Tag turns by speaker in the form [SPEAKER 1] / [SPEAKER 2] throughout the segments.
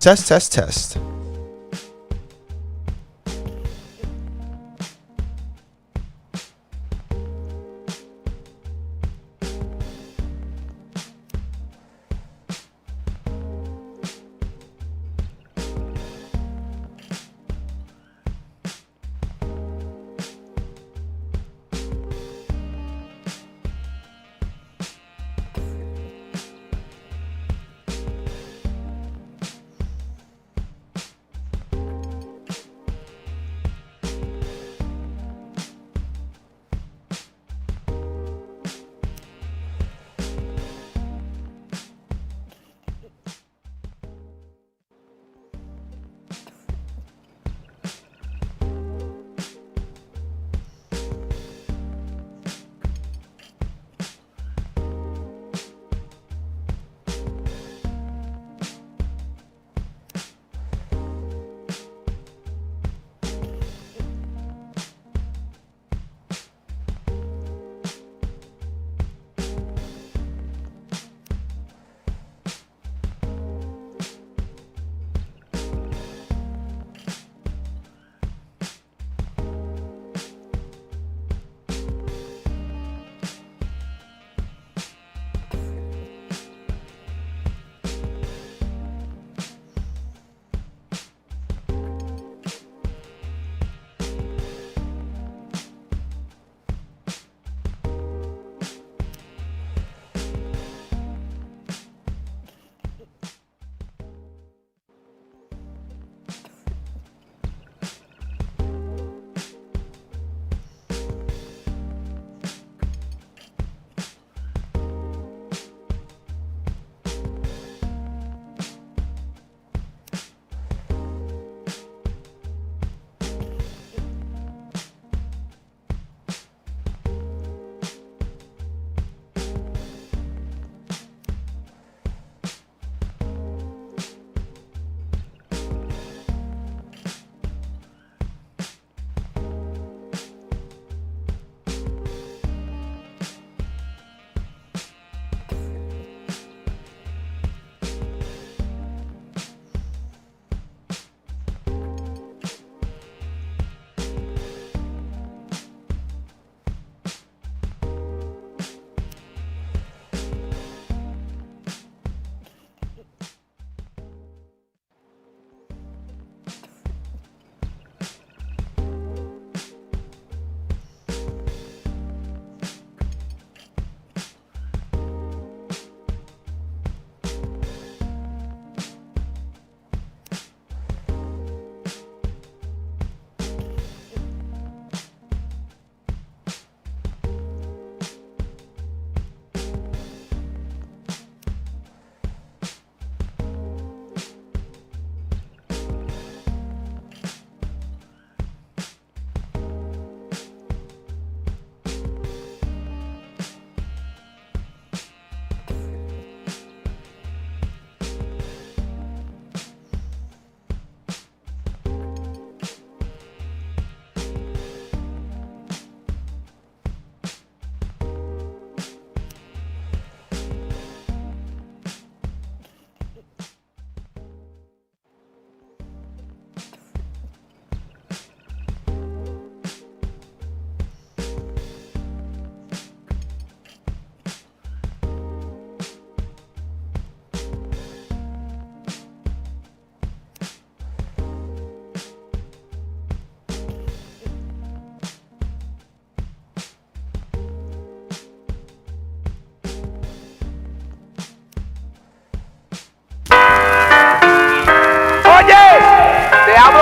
[SPEAKER 1] Test, test, test.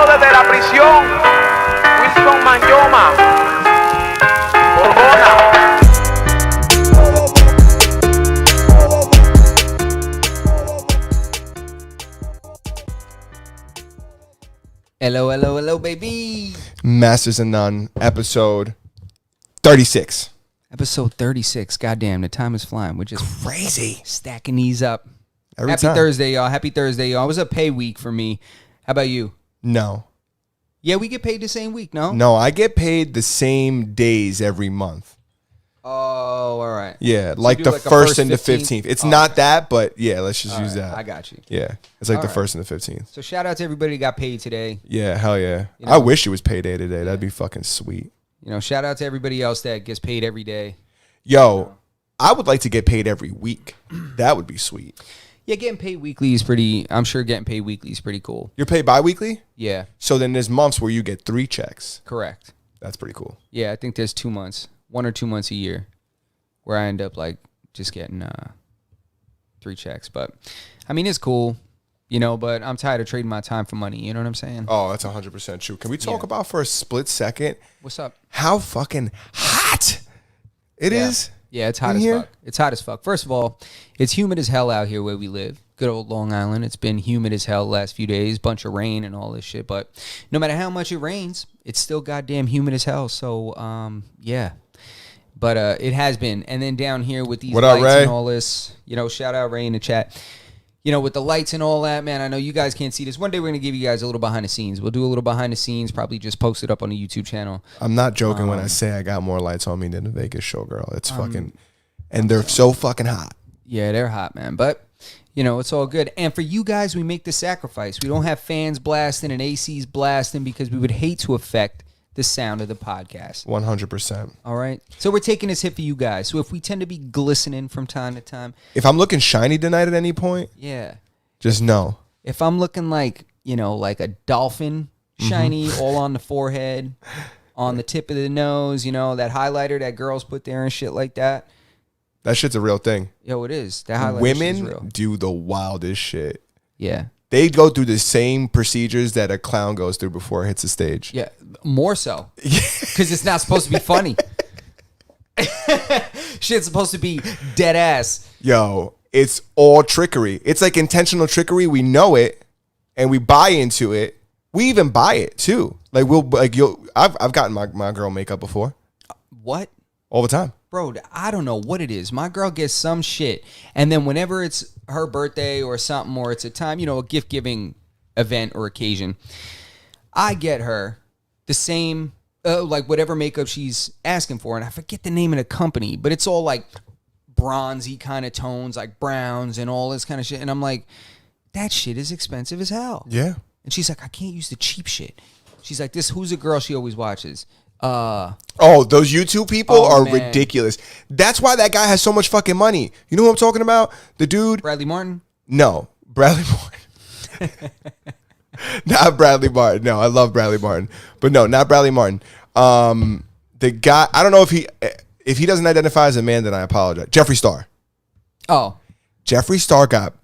[SPEAKER 2] desde la prisión, Wilson Manyoma, Borgona.
[SPEAKER 3] Hello, hello, hello, baby.
[SPEAKER 1] Masters and None, episode 36.
[SPEAKER 3] Episode 36. Goddamn, the time is flying. We're just
[SPEAKER 1] Crazy.
[SPEAKER 3] stacking these up.
[SPEAKER 1] Every
[SPEAKER 3] Happy
[SPEAKER 1] time.
[SPEAKER 3] Thursday, y'all. Happy Thursday, y'all. It was a pay week for me. How about you?
[SPEAKER 1] No.
[SPEAKER 3] Yeah, we get paid the same week, no?
[SPEAKER 1] No, I get paid the same days every month.
[SPEAKER 3] Oh, Oh, all right.
[SPEAKER 1] Yeah,
[SPEAKER 3] So
[SPEAKER 1] like
[SPEAKER 3] you
[SPEAKER 1] the
[SPEAKER 3] do like a
[SPEAKER 1] first and the
[SPEAKER 3] 15th?
[SPEAKER 1] 15th. It's
[SPEAKER 3] Oh,
[SPEAKER 1] not
[SPEAKER 3] okay.
[SPEAKER 1] that, but yeah, let's just
[SPEAKER 3] All
[SPEAKER 1] use
[SPEAKER 3] right,
[SPEAKER 1] that.
[SPEAKER 3] I got you.
[SPEAKER 1] Yeah, it's like the
[SPEAKER 3] All
[SPEAKER 1] first and the 15th.
[SPEAKER 3] So shout out to everybody who got paid today.
[SPEAKER 1] Yeah, hell yeah.
[SPEAKER 3] You know?
[SPEAKER 1] I wish it was payday today. That'd be fucking sweet.
[SPEAKER 3] You know, shout out to everybody else that gets paid every day.
[SPEAKER 1] Yo, I would like to get paid every week. That would be sweet.
[SPEAKER 3] Yeah, getting paid weekly is pretty. I'm sure getting paid weekly is pretty cool.
[SPEAKER 1] You're paid bi-weekly?
[SPEAKER 3] Yeah,
[SPEAKER 1] So then there's months where you get 3 checks.
[SPEAKER 3] correct.
[SPEAKER 1] That's pretty cool.
[SPEAKER 3] Yeah, I think there's 2 months, 1 or 2 months a year, where I end up like just getting 3 checks. But I mean, it's cool, you know. But I'm tired of trading my time for money. You know what I'm saying?
[SPEAKER 1] Oh, that's 100% true. Can we talk
[SPEAKER 3] Yeah.
[SPEAKER 1] about for a split second
[SPEAKER 3] What's up?
[SPEAKER 1] how fucking hot it is?
[SPEAKER 3] Yeah, it's hot
[SPEAKER 1] in
[SPEAKER 3] as
[SPEAKER 1] here?
[SPEAKER 3] fuck. It's hot as fuck. First of all, it's humid as hell out here where we live. Good old Long Island. It's been humid as hell the last few days. Bunch of rain and all this shit. But no matter how much it rains, it's still goddamn humid as hell. So, yeah. But it has been. And then down here with these
[SPEAKER 1] What up,
[SPEAKER 3] lights
[SPEAKER 1] Ray?
[SPEAKER 3] and all this, you know, shout out Ray in the chat. You know, with the lights and all that, man, I know you guys can't see this. One day we're going to give you guys a little behind the scenes. We'll do a little behind the scenes, probably just post it up on the YouTube channel.
[SPEAKER 1] I'm not joking when I say I got more lights on me than the Vegas showgirl. It's fucking, and they're so fucking hot.
[SPEAKER 3] Yeah, they're hot, man. But, you know, it's all good. And for you guys, we make the sacrifice. We don't have fans blasting and ACs blasting because we would hate to affect the sound of the podcast.
[SPEAKER 1] 100%.
[SPEAKER 3] All right? So we're taking this hit for you guys. So if we tend to be glistening from time to time,
[SPEAKER 1] If I'm looking shiny tonight at any point,
[SPEAKER 3] yeah.
[SPEAKER 1] just know.
[SPEAKER 3] If I'm looking like, you know, like a dolphin, shiny, all on the forehead, on the tip of the nose, you know, that highlighter that girls put there and shit like that.
[SPEAKER 1] That shit's a real thing.
[SPEAKER 3] Yo, it is. That highlighter shit is real.
[SPEAKER 1] Women do the wildest shit.
[SPEAKER 3] Yeah.
[SPEAKER 1] They go through the same procedures that a clown goes through before it hits the stage.
[SPEAKER 3] Yeah, more so. Because it's not supposed to be funny. Shit's supposed to be dead ass.
[SPEAKER 1] Yo, it's all trickery. It's like intentional trickery. We know it, and we buy into it. We even buy it too. Like I've gotten my girl makeup before
[SPEAKER 3] What?
[SPEAKER 1] all the time.
[SPEAKER 3] Bro, I don't know what it is. My girl gets some shit. And then whenever it's her birthday or something, or it's a time, you know, a gift-giving event or occasion, I get her the same, like whatever makeup she's asking for. And I forget the name of the company, but it's all like bronzy kind of tones, like browns and all this kind of shit. And I'm like, that shit is expensive as hell.
[SPEAKER 1] Yeah.
[SPEAKER 3] And she's like, I can't use the cheap shit. She's like, who's a girl she always watches?
[SPEAKER 1] Oh, those YouTube people
[SPEAKER 3] Oh,
[SPEAKER 1] are
[SPEAKER 3] man.
[SPEAKER 1] ridiculous. That's why that guy has so much fucking money. You know who I'm talking about? The dude.
[SPEAKER 3] Bradley Martin?
[SPEAKER 1] No, Bradley Martin. Not Bradley Martin. No, I love Bradley Martin, but no, not Bradley Martin. The guy. I don't know if he doesn't identify as a man, then I apologize. Jeffree Star.
[SPEAKER 3] Oh,
[SPEAKER 1] Jeffree Star got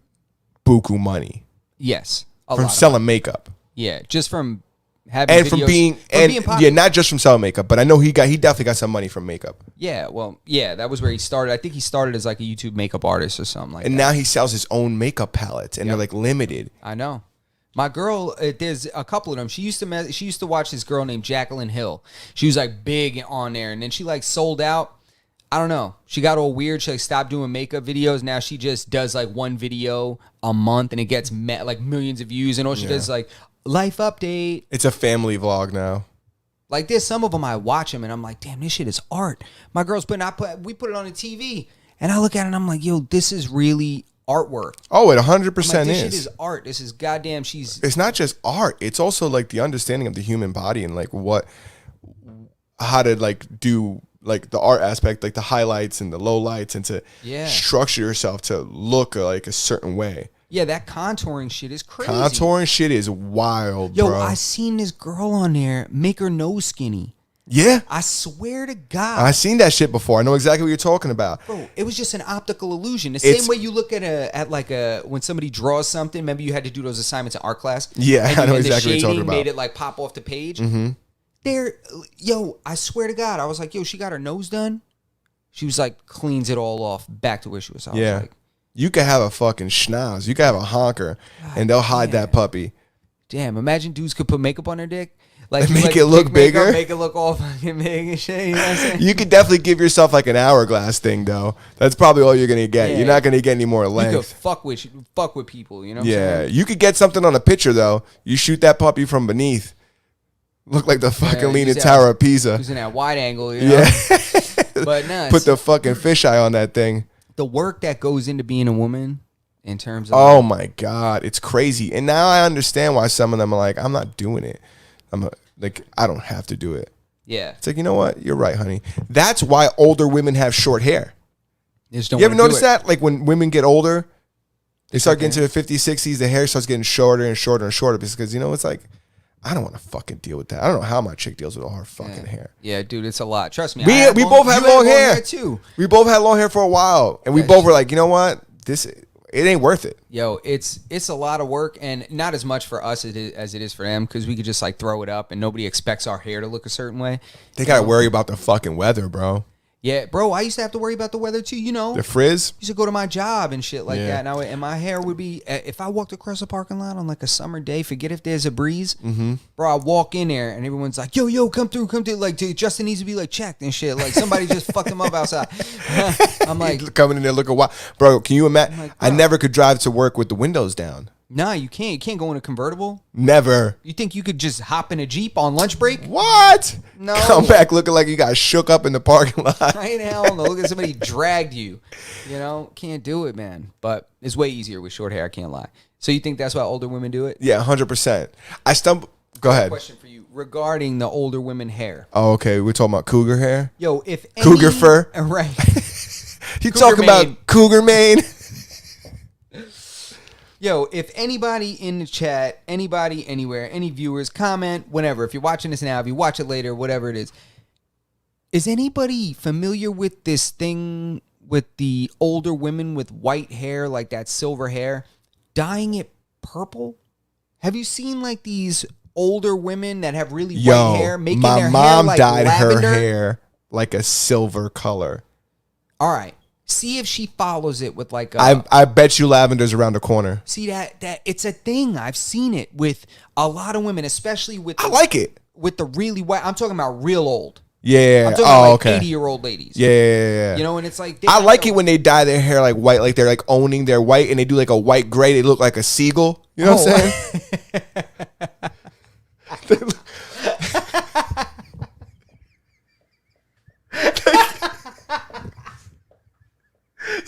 [SPEAKER 1] buku money
[SPEAKER 3] yes.
[SPEAKER 1] from selling makeup.
[SPEAKER 3] Yeah, just from having
[SPEAKER 1] And
[SPEAKER 3] videos,
[SPEAKER 1] from being
[SPEAKER 3] popular.
[SPEAKER 1] yeah, not just from selling makeup, but I know he definitely got some money from makeup.
[SPEAKER 3] Yeah, well, yeah, that was where he started. I think he started as like a YouTube makeup artist or something like
[SPEAKER 1] And
[SPEAKER 3] that.
[SPEAKER 1] now he sells his own makeup palettes, and they're like limited.
[SPEAKER 3] I know. My girl, there's a couple of them. She used to watch this girl named Jacqueline Hill. She was like big on there, and then she like sold out. I don't know. She got all weird. She like stopped doing makeup videos. Now she just does like one video a month, and it gets like millions of views. And all she does is like life update.
[SPEAKER 1] It's a family vlog now.
[SPEAKER 3] Like there's some of them I watch them, and I'm like, damn, this shit is art. My girl's we put it on the TV, and I look at it, and I'm like, yo, this is really artwork.
[SPEAKER 1] Oh, it 100%
[SPEAKER 3] I'm like, this
[SPEAKER 1] is.
[SPEAKER 3] shit is art. This is goddamn.
[SPEAKER 1] It's not just art. It's also like the understanding of the human body and like how to like do like the art aspect, like the highlights and the low lights, and to structure yourself to look like a certain way.
[SPEAKER 3] Yeah, that contouring shit is crazy.
[SPEAKER 1] Contouring shit is wild,
[SPEAKER 3] Yo,
[SPEAKER 1] bro.
[SPEAKER 3] I seen this girl on there make her nose skinny.
[SPEAKER 1] Yeah.
[SPEAKER 3] I swear to God.
[SPEAKER 1] I seen that shit before. I know exactly what you're talking about.
[SPEAKER 3] Bro, it was just an optical illusion. The same way you look at when somebody draws something. Remember you had to do those assignments in art class?
[SPEAKER 1] Yeah,
[SPEAKER 3] and
[SPEAKER 1] I know
[SPEAKER 3] and
[SPEAKER 1] exactly what you're talking
[SPEAKER 3] the shading
[SPEAKER 1] about.
[SPEAKER 3] made it like pop off the page. Yo, I swear to God, I was like, yo, she got her nose done. She was like, cleans it all off, back to where she was. I was like,
[SPEAKER 1] you could have a fucking schnoz. You could have a honker, and they'll hide that puppy.
[SPEAKER 3] damn, imagine dudes could put makeup on their dick. Like
[SPEAKER 1] Make it look
[SPEAKER 3] makeup,
[SPEAKER 1] bigger?
[SPEAKER 3] make it look all fucking big and shit. You know what I'm saying?
[SPEAKER 1] You could definitely give yourself like an hourglass thing, though. That's probably all you're gonna get.
[SPEAKER 3] Yeah.
[SPEAKER 1] You're not gonna get any more
[SPEAKER 3] You could
[SPEAKER 1] length.
[SPEAKER 3] fuck with people. You know what I'm
[SPEAKER 1] Yeah,
[SPEAKER 3] saying?
[SPEAKER 1] you could get something on a picture though. You shoot that puppy from beneath. Look like the fucking Leaning
[SPEAKER 3] use that-
[SPEAKER 1] Tower of Pisa.
[SPEAKER 3] Using that wide angle. You know?
[SPEAKER 1] Yeah.
[SPEAKER 3] But no,
[SPEAKER 1] Put the fucking fisheye on that thing.
[SPEAKER 3] the work that goes into being a woman in terms of
[SPEAKER 1] Oh my God, it's crazy. And now I understand why some of them are like, I'm not doing it. I don't have to do it.
[SPEAKER 3] yeah.
[SPEAKER 1] It's like, you know what? You're right, honey. That's why older women have short hair.
[SPEAKER 3] They just don't
[SPEAKER 1] You ever
[SPEAKER 3] wanna do
[SPEAKER 1] notice
[SPEAKER 3] it.
[SPEAKER 1] that? Like when women get older, they start getting to the 50s, 60s, the hair starts getting shorter and shorter and shorter because, it's like, I don't want to fucking deal with that. I don't know how my chick deals with all her fucking hair.
[SPEAKER 3] Yeah, dude, it's a lot. Trust me.
[SPEAKER 1] We both have long hair
[SPEAKER 3] too.
[SPEAKER 1] We both had long hair for a while, and we both were like, you know what? It ain't worth it.
[SPEAKER 3] Yo, it's a lot of work, and not as much for us as it is for them, because we could just like throw it up, and nobody expects our hair to look a certain way.
[SPEAKER 1] They gotta worry about the fucking weather, bro.
[SPEAKER 3] Yeah, bro, I used to have to worry about the weather too,
[SPEAKER 1] The frizz.
[SPEAKER 3] used to go to my job and shit like
[SPEAKER 1] Yeah.
[SPEAKER 3] that. And my hair would be, if I walked across the parking lot on like a summer day, forget if there's a breeze, bro, I walk in there and everyone's like, yo, come through. Like, dude, Justin needs to be like checked and shit. Like somebody just fucked him up outside. I'm like,
[SPEAKER 1] coming in there looking wild. Bro, can you imagine?
[SPEAKER 3] like,
[SPEAKER 1] I
[SPEAKER 3] bro.
[SPEAKER 1] never could drive to work with the windows down.
[SPEAKER 3] nah, you can't. You can't go in a convertible.
[SPEAKER 1] Never.
[SPEAKER 3] You think you could just hop in a Jeep on lunch break?
[SPEAKER 1] What?
[SPEAKER 3] No.
[SPEAKER 1] Come back looking like you got shook up in the parking lot.
[SPEAKER 3] Right now, no, look at somebody dragged you. Can't do it, man. But it's way easier with short hair. I can't lie. So you think that's why older women do it?
[SPEAKER 1] Yeah, 100%. I stumble. Go ahead.
[SPEAKER 3] Question for you regarding the older women hair.
[SPEAKER 1] Oh, okay. We're talking about cougar hair.
[SPEAKER 3] Yo, if
[SPEAKER 1] Cougar fur?
[SPEAKER 3] right?
[SPEAKER 1] You
[SPEAKER 3] Cougar
[SPEAKER 1] talking
[SPEAKER 3] mane.
[SPEAKER 1] about cougar mane?
[SPEAKER 3] Yo, if anybody in the chat, anybody anywhere, any viewers, comment, whenever. If you're watching this now, if you watch it later, whatever it is anybody familiar with this thing with the older women with white hair, like that silver hair, dyeing it purple? Have you seen like these older women that have really white hair making
[SPEAKER 1] my
[SPEAKER 3] their hair
[SPEAKER 1] mom
[SPEAKER 3] like
[SPEAKER 1] dyed
[SPEAKER 3] lavender?
[SPEAKER 1] her hair like a silver color.
[SPEAKER 3] All right. See if she follows it with like a...
[SPEAKER 1] I bet you lavender's around the corner.
[SPEAKER 3] See that it's a thing. I've seen it with a lot of women, especially with
[SPEAKER 1] I like it.
[SPEAKER 3] with the really white. I'm talking about real old.
[SPEAKER 1] Yeah.
[SPEAKER 3] I'm talking
[SPEAKER 1] Oh,
[SPEAKER 3] about like
[SPEAKER 1] okay.
[SPEAKER 3] 80-year-old ladies.
[SPEAKER 1] Yeah.
[SPEAKER 3] And it's like
[SPEAKER 1] I like it when they dye their hair like white, like they're like owning their white, and they do like a white gray. They look like a seagull. You know what I'm saying?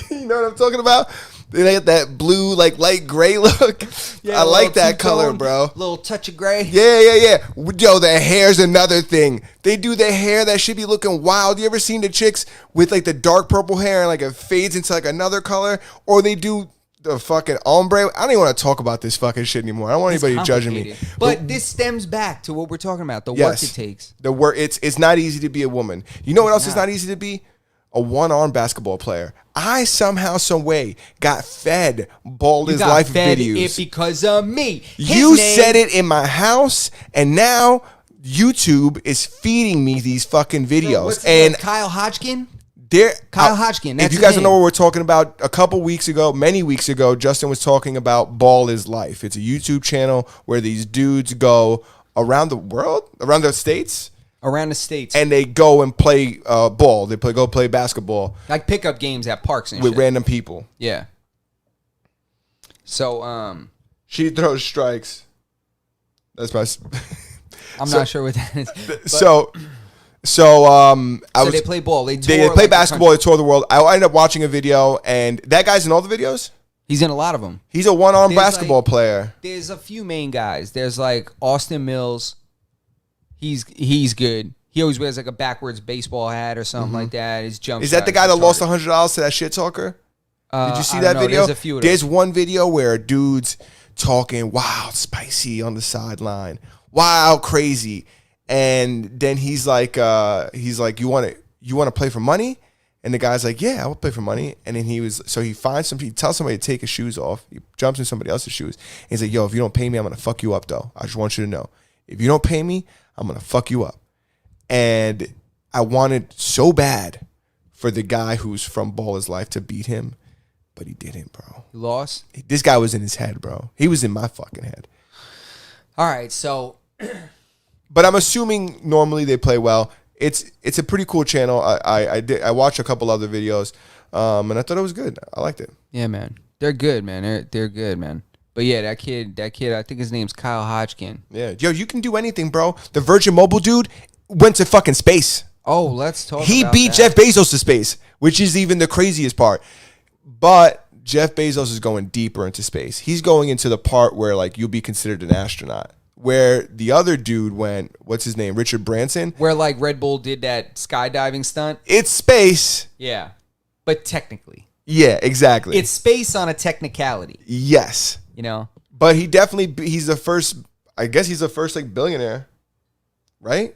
[SPEAKER 1] You know what I'm talking about? They get that blue, like light gray look. I like that color, bro.
[SPEAKER 3] Little touch of gray.
[SPEAKER 1] Yeah. Yo, the hair's another thing. They do the hair that should be looking wild. You ever seen the chicks with like the dark purple hair and like it fades into like another color? Or they do the fucking ombre. I don't even want to talk about this fucking shit anymore. I don't want anybody judging me.
[SPEAKER 3] But this stems back to what we're talking about, the work
[SPEAKER 1] Yes,
[SPEAKER 3] it takes.
[SPEAKER 1] the work. It's not easy to be a woman. You know what else is not easy to be? A one-arm basketball player. I somehow, some way got fed Ball Is Life videos.
[SPEAKER 3] It because of me.
[SPEAKER 1] You said it in my house, and now YouTube is feeding me these fucking videos.
[SPEAKER 3] What's his
[SPEAKER 1] And
[SPEAKER 3] name? Kyle Hodgkin?
[SPEAKER 1] Kyle
[SPEAKER 3] Hodgkin.
[SPEAKER 1] If
[SPEAKER 3] That's
[SPEAKER 1] you
[SPEAKER 3] his
[SPEAKER 1] guys don't know
[SPEAKER 3] name.
[SPEAKER 1] what we're talking about, a couple weeks ago, many weeks ago, Justin was talking about Ball Is Life. It's a YouTube channel where these dudes go around the world, around the states,
[SPEAKER 3] Around the states.
[SPEAKER 1] and they go and play ball. They go play basketball
[SPEAKER 3] like pickup games at parks and
[SPEAKER 1] with
[SPEAKER 3] shit.
[SPEAKER 1] random people.
[SPEAKER 3] Yeah. So,
[SPEAKER 1] She throws strikes. That's my.
[SPEAKER 3] I'm not sure what that is.
[SPEAKER 1] So
[SPEAKER 3] They play ball. They
[SPEAKER 1] play
[SPEAKER 3] like,
[SPEAKER 1] basketball. They tour the world. I ended up watching a video, and that guy's in all the videos.
[SPEAKER 3] He's in a lot of them.
[SPEAKER 1] He's a one-arm
[SPEAKER 3] There's,
[SPEAKER 1] basketball
[SPEAKER 3] like-
[SPEAKER 1] player.
[SPEAKER 3] There's a few main guys. There's like Austin Mills. He's good. He always wears like a backwards baseball hat or something like that. His jump.
[SPEAKER 1] Is that the guy that lost $100 to that shit talker? Did you see that video?
[SPEAKER 3] There's a few of them.
[SPEAKER 1] There's one video where a dude's talking wild, spicy on the sideline, wild, crazy, and then he's like, you want to play for money? And the guy's like, yeah, I will play for money. And then he tells somebody to take his shoes off. He jumps in somebody else's shoes. And he's like, yo, if you don't pay me, I'm gonna fuck you up though. I just want you to know, if you don't pay me, I'm gonna fuck you up. And I wanted so bad for the guy who's from Ball Is Life to beat him, but he didn't, bro.
[SPEAKER 3] He lost.
[SPEAKER 1] This guy was in his head, bro. He was in my fucking head.
[SPEAKER 3] All right, so
[SPEAKER 1] But I'm assuming normally they play well. It's a pretty cool channel. I watched a couple other videos, and I thought it was good. I liked it.
[SPEAKER 3] yeah, man, they're good, man. They're good, man. But yeah, that kid, I think his name's Kyle Hodgkin.
[SPEAKER 1] Yeah, yo, you can do anything, bro. The Virgin Mobile dude went to fucking space.
[SPEAKER 3] Oh, let's talk
[SPEAKER 1] He
[SPEAKER 3] about
[SPEAKER 1] beat
[SPEAKER 3] that.
[SPEAKER 1] Jeff Bezos to space, which is even the craziest part. But Jeff Bezos is going deeper into space. He's going into the part where like you'll be considered an astronaut. Where the other dude went, what's his name? Richard Branson.
[SPEAKER 3] Where like Red Bull did that skydiving stunt.
[SPEAKER 1] It's space.
[SPEAKER 3] Yeah. But technically.
[SPEAKER 1] Yeah, exactly.
[SPEAKER 3] It's space on a technicality.
[SPEAKER 1] Yes.
[SPEAKER 3] You know?
[SPEAKER 1] But he's the first, I guess he's the first like billionaire. Right?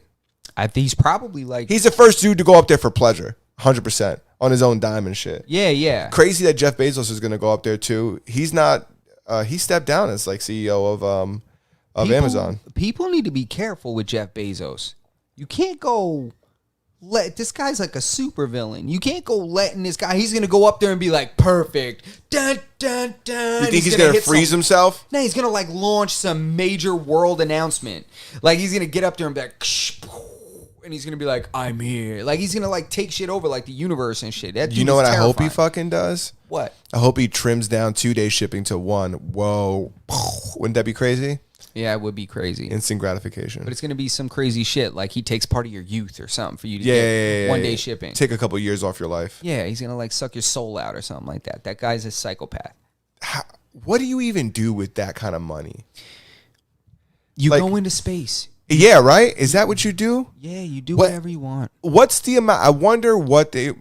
[SPEAKER 3] I think he's probably like.
[SPEAKER 1] He's the first dude to go up there for pleasure. 100%. On his own dime and shit.
[SPEAKER 3] Yeah, yeah.
[SPEAKER 1] Crazy that Jeff Bezos is going to go up there too. He's not, he stepped down as like CEO of Amazon.
[SPEAKER 3] People need to be careful with Jeff Bezos. You can't go this guy's like a super villain. You can't go letting this guy, he's going to go up there and be like, perfect. Dun, dun, dun.
[SPEAKER 1] You think he's going to freeze himself?
[SPEAKER 3] No, he's going to like launch some major world announcement. Like he's going to get up there and be like, and he's going to be like, I'm here. Like he's going to like take shit over like the universe and shit. That
[SPEAKER 1] You know what
[SPEAKER 3] terrifying.
[SPEAKER 1] I hope he fucking does?
[SPEAKER 3] What?
[SPEAKER 1] I hope he trims down 2-day shipping to 1. Whoa. Wouldn't that be crazy?
[SPEAKER 3] Yeah, it would be crazy.
[SPEAKER 1] Instant gratification.
[SPEAKER 3] But it's going to be some crazy shit. Like he takes part of your youth or something for you to
[SPEAKER 1] Yeah,
[SPEAKER 3] get 1 day shipping.
[SPEAKER 1] Take a couple years off your life.
[SPEAKER 3] Yeah, he's going to like suck your soul out or something like that. That guy's a psychopath.
[SPEAKER 1] What do you even do with that kind of money?
[SPEAKER 3] You
[SPEAKER 1] Like-
[SPEAKER 3] go into space.
[SPEAKER 1] Yeah, right? Is that what you do?
[SPEAKER 3] Yeah, you do
[SPEAKER 1] What-
[SPEAKER 3] whatever you want.
[SPEAKER 1] What's the amount? I wonder what they.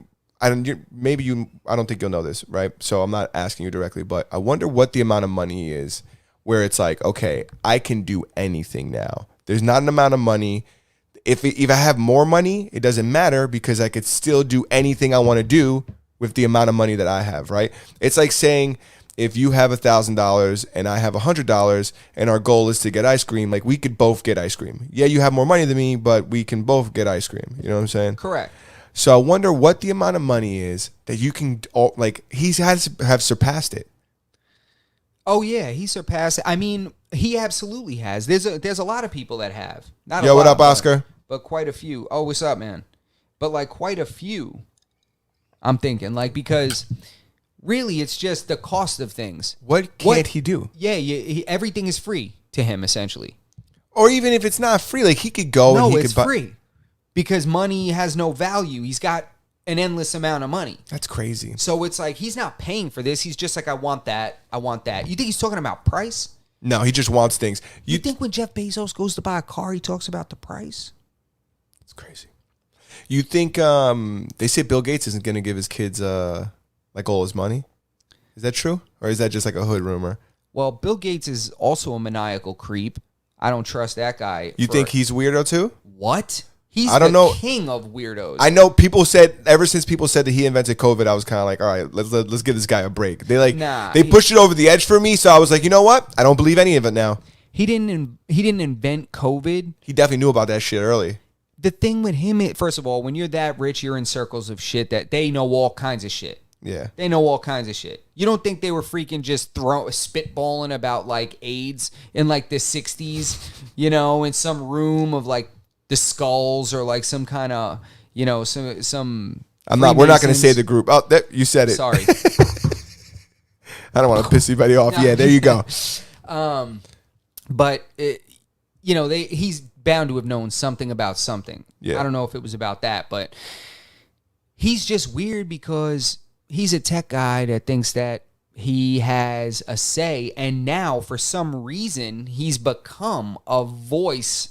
[SPEAKER 1] I don't think you'll know this, right? So I'm not asking you directly, but I wonder what the amount of money is where it's like, okay, I can do anything now. There's not an amount of money. If I have more money, it doesn't matter because I could still do anything I want to do with the amount of money that I have, right? It's like saying if you have $1,000 and I have $100 and our goal is to get ice cream, like we could both get ice cream. Yeah, you have more money than me, but we can both get ice cream. You know what I'm saying?
[SPEAKER 3] Correct.
[SPEAKER 1] So I wonder what the amount of money is that you can, like, he has to have surpassed it.
[SPEAKER 3] Oh yeah, he surpassed it. I mean, he absolutely has. There's a lot of people that have. Not
[SPEAKER 1] Yo,
[SPEAKER 3] a
[SPEAKER 1] what
[SPEAKER 3] lot,
[SPEAKER 1] up, Oscar?
[SPEAKER 3] But quite a few. Oh, what's up, man? But like quite a few. I'm thinking like because really it's just the cost of things.
[SPEAKER 1] What can't he do?
[SPEAKER 3] Yeah, everything is free to him essentially.
[SPEAKER 1] Or even if it's not free, like he could go and
[SPEAKER 3] No,
[SPEAKER 1] he
[SPEAKER 3] it's
[SPEAKER 1] could buy.
[SPEAKER 3] free because money has no value. He's got an endless amount of money.
[SPEAKER 1] That's crazy.
[SPEAKER 3] So it's like he's not paying for this. He's just like, I want that. I want that. You think he's talking about price?
[SPEAKER 1] No, he just wants things.
[SPEAKER 3] You think when Jeff Bezos goes to buy a car, he talks about the price?
[SPEAKER 1] It's crazy. You think they say Bill Gates isn't going to give his kids like all his money? Is that true? Or is that just like a hood rumor?
[SPEAKER 3] Well, Bill Gates is also a maniacal creep. I don't trust that guy.
[SPEAKER 1] You think he's weirdo too?
[SPEAKER 3] What? He's
[SPEAKER 1] I don't
[SPEAKER 3] the
[SPEAKER 1] know.
[SPEAKER 3] king of weirdos.
[SPEAKER 1] I know people said ever since people said that he invented COVID, I was kind of like, all right, let's give this guy a break. They pushed it over the edge for me, so I was like, you know what? I don't believe any of it now.
[SPEAKER 3] He didn't invent COVID.
[SPEAKER 1] He definitely knew about that shit early.
[SPEAKER 3] The thing with him, first of all, when you're that rich, you're in circles of shit that they know all kinds of shit.
[SPEAKER 1] Yeah.
[SPEAKER 3] They know all kinds of shit. You don't think they were freaking just spitballing about like AIDS in like the 60s, you know, in some room of like the skulls or like some kind of, you know, some
[SPEAKER 1] We're not going to say
[SPEAKER 3] Freemasons.
[SPEAKER 1] the group. Oh, you said it.
[SPEAKER 3] Sorry.
[SPEAKER 1] I don't want to piss anybody off.
[SPEAKER 3] No.
[SPEAKER 1] Yeah, there you go.
[SPEAKER 3] But you know, he's bound to have known something about something.
[SPEAKER 1] Yeah.
[SPEAKER 3] I don't know if it was about that, but he's just weird because he's a tech guy that thinks that he has a say, and now for some reason he's become a voice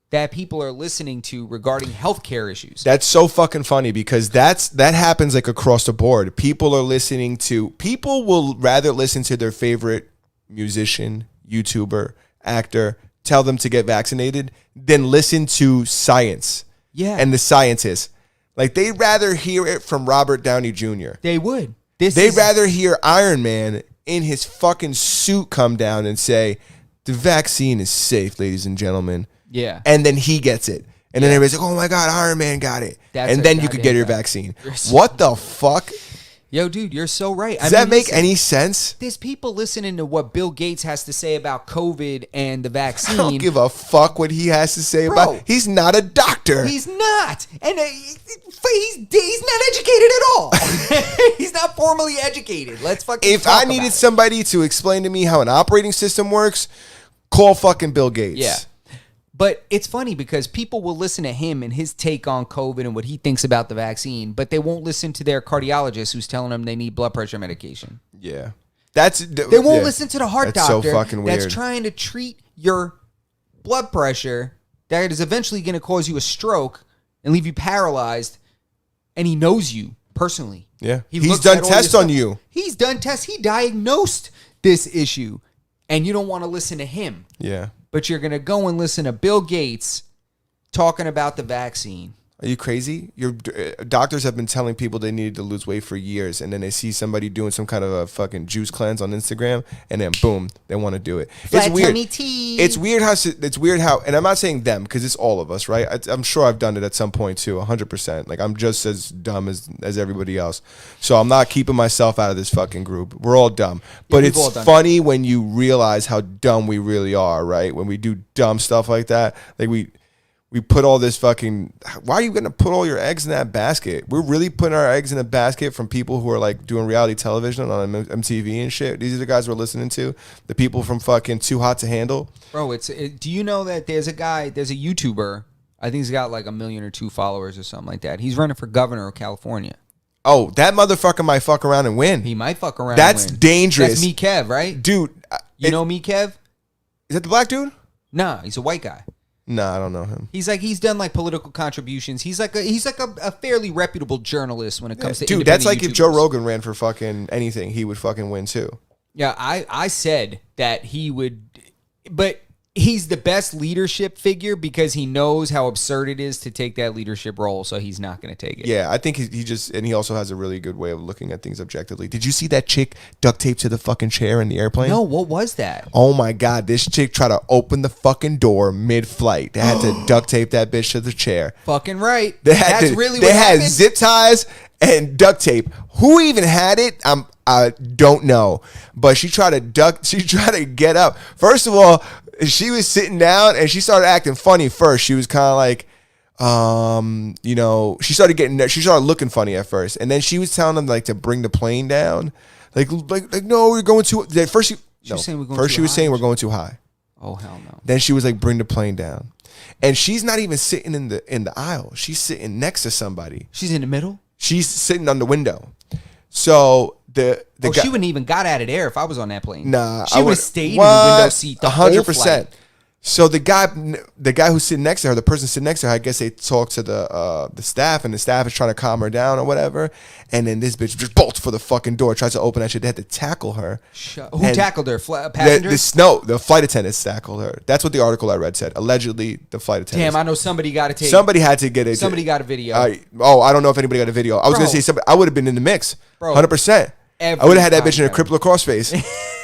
[SPEAKER 3] that people are listening to regarding healthcare issues.
[SPEAKER 1] That's so fucking funny because that happens like across the board. People will rather listen to their favorite musician, YouTuber, actor, tell them to get vaccinated than listen to science.
[SPEAKER 3] Yeah.
[SPEAKER 1] And the scientists. Like they'd rather hear it from Robert Downey Jr.
[SPEAKER 3] They would.
[SPEAKER 1] They'd rather hear Iron Man in his fucking suit come down and say, the vaccine is safe, ladies and gentlemen.
[SPEAKER 3] Yeah.
[SPEAKER 1] And then he gets it. And then everybody's like, oh my God, Iron Man got it. And then you could get your vaccine. What the fuck?
[SPEAKER 3] Yo, dude, you're so right.
[SPEAKER 1] Does that make any sense?
[SPEAKER 3] There's people listening to what Bill Gates has to say about COVID and the vaccine.
[SPEAKER 1] I don't give a fuck what he has to say about it. He's not a doctor.
[SPEAKER 3] He's not. And he's not educated at all. He's not formally educated. Let's fucking
[SPEAKER 1] If
[SPEAKER 3] talk
[SPEAKER 1] I needed
[SPEAKER 3] about it.
[SPEAKER 1] somebody to explain to me how an operating system works, call fucking Bill Gates.
[SPEAKER 3] Yeah. But it's funny because people will listen to him and his take on COVID and what he thinks about the vaccine, but they won't listen to their cardiologist who's telling them they need blood pressure medication.
[SPEAKER 1] Yeah.
[SPEAKER 3] They won't listen to the heart doctor
[SPEAKER 1] so fucking weird.
[SPEAKER 3] that's trying to treat your blood pressure that is eventually going to cause you a stroke and leave you paralyzed, and he knows you personally.
[SPEAKER 1] Yeah. He's done tests on you.
[SPEAKER 3] He's done tests. He diagnosed this issue, and you don't want to listen to him.
[SPEAKER 1] Yeah.
[SPEAKER 3] But you're going to go and listen to Bill Gates talking about the vaccine.
[SPEAKER 1] Are you crazy? Your doctors have been telling people they needed to lose weight for years, and then they see somebody doing some kind of a fucking juice cleanse on Instagram, and then boom, they want to do it.
[SPEAKER 3] Flat
[SPEAKER 1] it's weird.
[SPEAKER 3] tummy tea.
[SPEAKER 1] It's weird how, and I'm not saying them because it's all of us, right? I'm sure I've done it at some point too, 100%. Like I'm just as dumb as everybody else, so I'm not keeping myself out of this fucking group. We're all dumb, but it's funny when you realize how dumb we really are, right? When we do dumb stuff like that, like we put all this fucking... Why are you going to put all your eggs in that basket? We're really putting our eggs in a basket from people who are like doing reality television on MTV and shit. These are the guys we're listening to. The people from fucking Too Hot to Handle.
[SPEAKER 3] Bro, do you know that there's a YouTuber, I think he's got like 1 million or 2 followers or something like that. He's running for governor of California.
[SPEAKER 1] Oh, that motherfucker might fuck around and win.
[SPEAKER 3] He might fuck around
[SPEAKER 1] That's
[SPEAKER 3] and win.
[SPEAKER 1] dangerous.
[SPEAKER 3] That's Me Kev, right?
[SPEAKER 1] Dude.
[SPEAKER 3] You know Me Kev?
[SPEAKER 1] Is that the black dude?
[SPEAKER 3] Nah, he's a white guy.
[SPEAKER 1] Nah, I don't know him.
[SPEAKER 3] He's done like political contributions. He's like a fairly reputable journalist when it comes to
[SPEAKER 1] dude. That's like
[SPEAKER 3] YouTubers.
[SPEAKER 1] if Joe Rogan ran for fucking anything, he would fucking win too.
[SPEAKER 3] Yeah, I said that he would, but he's the best leadership figure because he knows how absurd it is to take that leadership role, so he's not going to take it.
[SPEAKER 1] Yeah, I think he also has a really good way of looking at things objectively. Did you see that chick duct tape to the fucking chair in the airplane?
[SPEAKER 3] No, what was that?
[SPEAKER 1] Oh my God, this chick tried to open the fucking door mid-flight. They had to duct tape that bitch to the chair.
[SPEAKER 3] Fucking right.
[SPEAKER 1] They had zip ties and duct tape. Who even had it? I don't know. But she tried to get up. First of all, she was sitting down and she started acting funny first. She was kind of like, she started looking funny at first. And then she was telling them like to bring the plane down. Like no, we're going too, first she was saying we're going too high.
[SPEAKER 3] Oh, hell no.
[SPEAKER 1] Then she was like, bring the plane down. And she's not even sitting in the aisle. She's sitting next to somebody.
[SPEAKER 3] She's in the middle?
[SPEAKER 1] She's sitting on the window. So the guy,
[SPEAKER 3] she wouldn't even got out of there if I was on that plane.
[SPEAKER 1] Nah,
[SPEAKER 3] she would have stayed in the window seat the 100%.
[SPEAKER 1] So the guy who's sitting next to her, the person sitting next to her, I guess they talked to the staff, and the staff is trying to calm her down or whatever. And then this bitch just bolts for the fucking door, tries to open that shit. They had to tackle her.
[SPEAKER 3] Who tackled her? Passenger?
[SPEAKER 1] The flight attendants tackled her. That's what the article I read said. Allegedly, the flight attendants.
[SPEAKER 3] Damn, I know somebody got to take.
[SPEAKER 1] Somebody had to get it.
[SPEAKER 3] Somebody got a video.
[SPEAKER 1] I don't know if anybody got a video. I was gonna say somebody. I would have been in the mix, 100%. I would have had that bitch in a cripple across face.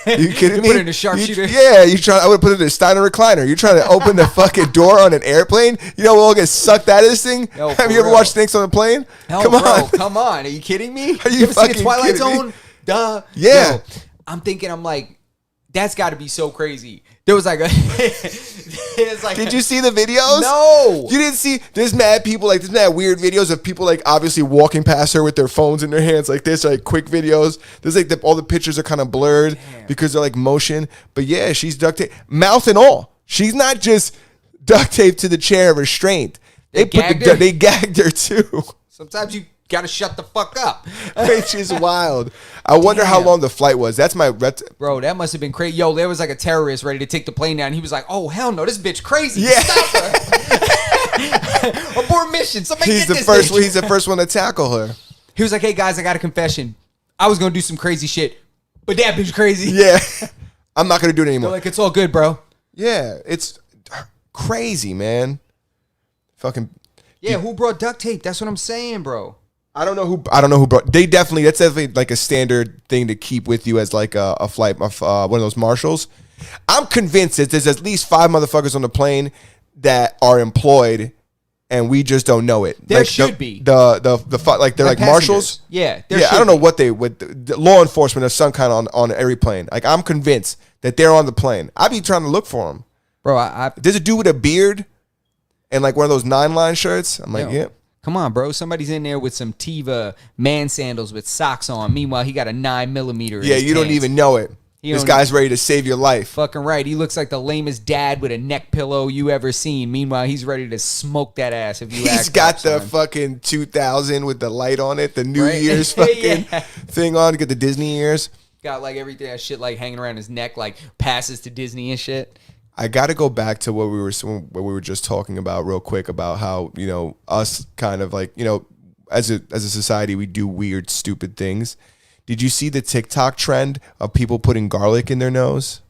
[SPEAKER 1] You kidding me?
[SPEAKER 3] Put it in a sharpshooter.
[SPEAKER 1] I would have put it in a Steiner recliner. You're trying to open the fucking door on an airplane? You know we'll all get sucked out of this thing?
[SPEAKER 3] Yo,
[SPEAKER 1] have you ever watched Snakes on a Plane?
[SPEAKER 3] Come on. Are you kidding me?
[SPEAKER 1] Are you
[SPEAKER 3] ever seen the Twilight Zone? Duh.
[SPEAKER 1] Yeah.
[SPEAKER 3] Yo, I'm like, that's got to be so crazy. There was like a...
[SPEAKER 1] Did you see the videos?
[SPEAKER 3] No.
[SPEAKER 1] You didn't see... There's mad people, there's mad weird videos of people, obviously walking past her with their phones in their hands like this, quick videos. There's, all the pictures are kind of blurred because they're, motion. But, yeah, she's duct taped. Mouth and all. She's not just duct taped to the chair restraint. They gagged her, too.
[SPEAKER 3] Sometimes you got to shut the fuck up.
[SPEAKER 1] Which is wild. I wonder how long the flight was. That's my...
[SPEAKER 3] Bro, that must have been crazy. Yo, there was a terrorist ready to take the plane down. He was like, oh, hell no, this bitch crazy.
[SPEAKER 1] Yeah.
[SPEAKER 3] Stop her. Abort mission. Somebody
[SPEAKER 1] He's the first one to tackle her.
[SPEAKER 3] He was like, hey, guys, I got a confession. I was going to do some crazy shit, but that bitch crazy.
[SPEAKER 1] Yeah. I'm not going to do it anymore.
[SPEAKER 3] They're like, it's all good, bro.
[SPEAKER 1] Yeah, it's crazy, man. Fucking...
[SPEAKER 3] Yeah, who brought duct tape? That's what I'm saying, bro.
[SPEAKER 1] I don't know who brought. That's definitely a standard thing to keep with you as a flight of one of those marshals. I'm convinced that there's at least 5 motherfuckers on the plane that are employed, and we just don't know it.
[SPEAKER 3] There should be
[SPEAKER 1] they're like marshals.
[SPEAKER 3] Yeah,
[SPEAKER 1] I don't know what the law enforcement of some kind on every plane. I'm convinced that they're on the plane. I'd be trying to look for them,
[SPEAKER 3] bro.
[SPEAKER 1] There's a dude with a beard and one of those 9-line shirts. I'm like, yeah.
[SPEAKER 3] Come on, bro. Somebody's in there with some Teva man sandals with socks on. Meanwhile, he got a 9mm.
[SPEAKER 1] Yeah, you don't even know it. This guy's ready to save your life.
[SPEAKER 3] Fucking right. He looks like the lamest dad with a neck pillow you ever seen. Meanwhile, he's ready to smoke that ass if you ask.
[SPEAKER 1] He's got the fucking 2000 with the light on it, the New Year's fucking thing on to get the Disney ears.
[SPEAKER 3] Got like everything that shit like hanging around his neck, like passes to Disney and shit.
[SPEAKER 1] I got to go back to what we were just talking about real quick about how, you know, us kind of like, you know, as a society, we do weird, stupid things. Did you see the TikTok trend of people putting garlic in their nose?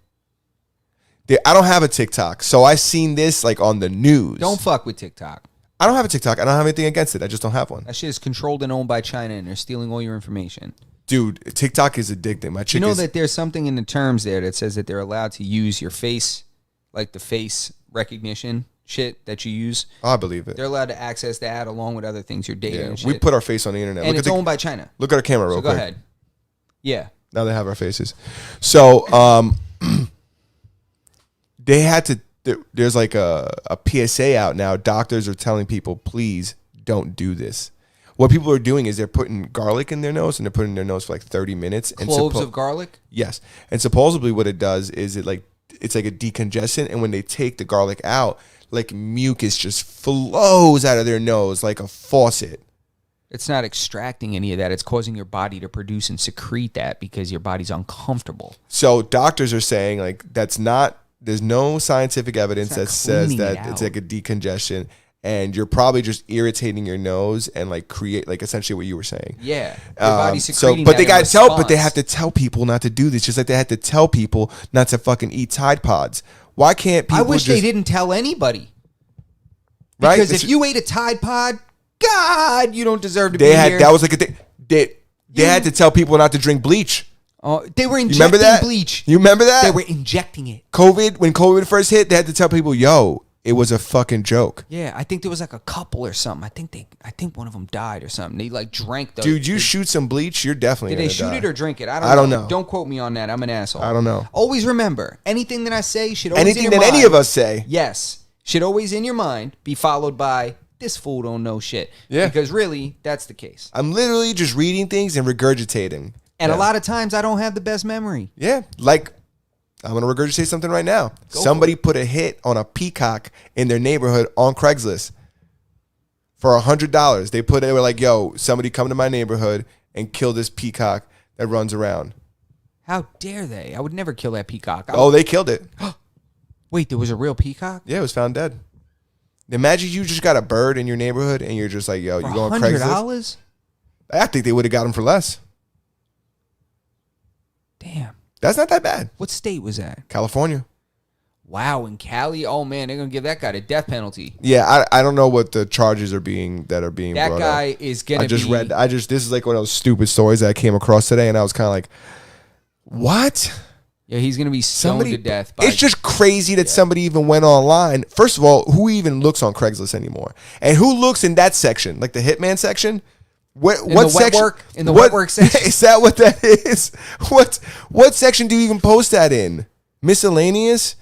[SPEAKER 1] I don't have a TikTok, so I seen this like on the news.
[SPEAKER 3] Don't fuck with TikTok.
[SPEAKER 1] I don't have a TikTok. I don't have anything against it. I just don't have one.
[SPEAKER 3] That shit is controlled and owned by China, and they're stealing all your information.
[SPEAKER 1] Dude, TikTok is addicting. My chick
[SPEAKER 3] You know that there's something in the terms there that says that they're allowed to use your face, like the face recognition shit that you use.
[SPEAKER 1] Oh, I believe it.
[SPEAKER 3] They're allowed to access that along with other things, your data and shit.
[SPEAKER 1] We put our face on the internet.
[SPEAKER 3] And it's owned by China.
[SPEAKER 1] Look at our camera real quick.
[SPEAKER 3] Go ahead. Yeah.
[SPEAKER 1] Now they have our faces. So they had to, there's like a PSA out now. Doctors are telling people, please don't do this. What people are doing is they're putting garlic in their nose, and they're putting it in their nose for like 30 minutes.
[SPEAKER 3] Cloves of garlic?
[SPEAKER 1] Yes. And supposedly what it does is it's like a decongestant, and when they take the garlic out, like mucus just flows out of their nose like a faucet.
[SPEAKER 3] It's not extracting any of that. It's causing your body to produce and secrete that because your body's uncomfortable.
[SPEAKER 1] So doctors are saying like there's no scientific evidence that says that it's like a decongestion, and you're probably just irritating your nose and like create like essentially what you were saying.
[SPEAKER 3] Yeah. Your body's secreting
[SPEAKER 1] but they have to tell people not to do this, just like they had to tell people not to fucking eat Tide Pods. Why can't people
[SPEAKER 3] I wish they didn't tell anybody.
[SPEAKER 1] Right?
[SPEAKER 3] Because if you ate a Tide Pod, God, you don't deserve to be here.
[SPEAKER 1] That was like a thing. They had to tell people not to drink bleach.
[SPEAKER 3] Oh, they were injecting
[SPEAKER 1] remember that?
[SPEAKER 3] bleach.
[SPEAKER 1] You remember that?
[SPEAKER 3] They were injecting it.
[SPEAKER 1] When COVID first hit, they had to tell people, yo, it was a fucking joke.
[SPEAKER 3] Yeah, I think there was like a couple or something. I think one of them died or something. They like drank the
[SPEAKER 1] Dude, you shoot some bleach, you're definitely
[SPEAKER 3] Did they shoot
[SPEAKER 1] die.
[SPEAKER 3] it or drink it?
[SPEAKER 1] I don't know.
[SPEAKER 3] Don't quote me on that. I'm an asshole.
[SPEAKER 1] I don't know.
[SPEAKER 3] Always remember, anything that I say should always
[SPEAKER 1] anything
[SPEAKER 3] in your
[SPEAKER 1] that
[SPEAKER 3] mind,
[SPEAKER 1] any of us say.
[SPEAKER 3] Yes. Should always in your mind be followed by this fool don't know shit.
[SPEAKER 1] Yeah.
[SPEAKER 3] Because really, that's the case.
[SPEAKER 1] I'm literally just reading things and regurgitating.
[SPEAKER 3] And a lot of times I don't have the best memory.
[SPEAKER 1] Yeah. Like, I'm going to regurgitate something right now. Somebody put a hit on a peacock in their neighborhood on Craigslist for $100. They were like, yo, somebody come to my neighborhood and kill this peacock that runs around.
[SPEAKER 3] How dare they? I would never kill that peacock.
[SPEAKER 1] They killed it.
[SPEAKER 3] Wait, there was a real peacock?
[SPEAKER 1] Yeah, it was found dead. Imagine you just got a bird in your neighborhood and you're just like, yo, you go on Craigslist?
[SPEAKER 3] $100?
[SPEAKER 1] I think they would have got him for less.
[SPEAKER 3] Damn.
[SPEAKER 1] That's not that bad.
[SPEAKER 3] What state was that?
[SPEAKER 1] California.
[SPEAKER 3] Wow, in Cali? Oh, man, they're going to give that guy the death penalty.
[SPEAKER 1] Yeah, I don't know what the charges are being brought up.
[SPEAKER 3] That guy is going to be...
[SPEAKER 1] this is like one of those stupid stories that I came across today, and I was kind of like, what?
[SPEAKER 3] Yeah, he's going to be stoned to death.
[SPEAKER 1] It's just crazy that somebody even went online. First of all, who even looks on Craigslist anymore? And who looks in that section? Like the hitman section? What section?
[SPEAKER 3] In the wet work section?
[SPEAKER 1] Is that what that is? What section do you even post that in? Miscellaneous?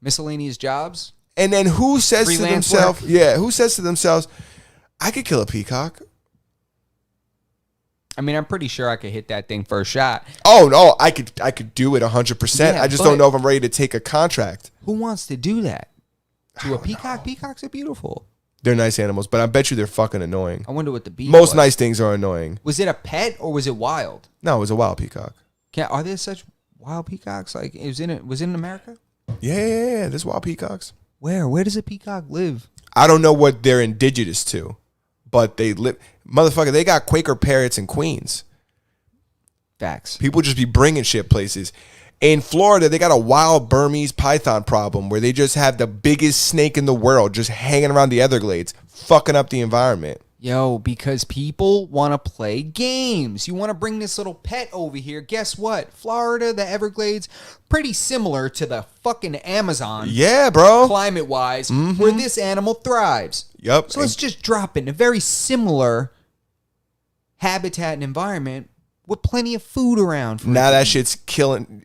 [SPEAKER 3] Miscellaneous jobs?
[SPEAKER 1] And then who says
[SPEAKER 3] Freelance
[SPEAKER 1] to themselves,
[SPEAKER 3] work?
[SPEAKER 1] who says to themselves, I could kill a peacock?
[SPEAKER 3] I mean, I'm pretty sure I could hit that thing first shot.
[SPEAKER 1] Oh, no, I could do it 100%.
[SPEAKER 3] Yeah,
[SPEAKER 1] I just don't know if I'm ready to take a contract.
[SPEAKER 3] Who wants to do that? To a peacock? Peacocks are beautiful.
[SPEAKER 1] They're nice animals, but I bet you they're fucking annoying.
[SPEAKER 3] I wonder what the beef
[SPEAKER 1] Most nice things are annoying.
[SPEAKER 3] Was it a pet or was it wild?
[SPEAKER 1] No, it was a wild peacock.
[SPEAKER 3] Are there such wild peacocks? Like, was it in America?
[SPEAKER 1] Yeah, there's wild peacocks.
[SPEAKER 3] Where does a peacock live?
[SPEAKER 1] I don't know what they're indigenous to, but they live. Motherfucker, they got Quaker parrots in Queens.
[SPEAKER 3] Facts.
[SPEAKER 1] People just be bringing shit places. In Florida, they got a wild Burmese python problem where they just have the biggest snake in the world just hanging around the Everglades, fucking up the environment.
[SPEAKER 3] Yo, because people want to play games. You want to bring this little pet over here. Guess what? Florida, the Everglades, pretty similar to the fucking Amazon.
[SPEAKER 1] Yeah, bro.
[SPEAKER 3] Climate-wise, where this animal thrives.
[SPEAKER 1] Yep.
[SPEAKER 3] So let's just drop in a very similar habitat and environment with plenty of food around.
[SPEAKER 1] Now that shit's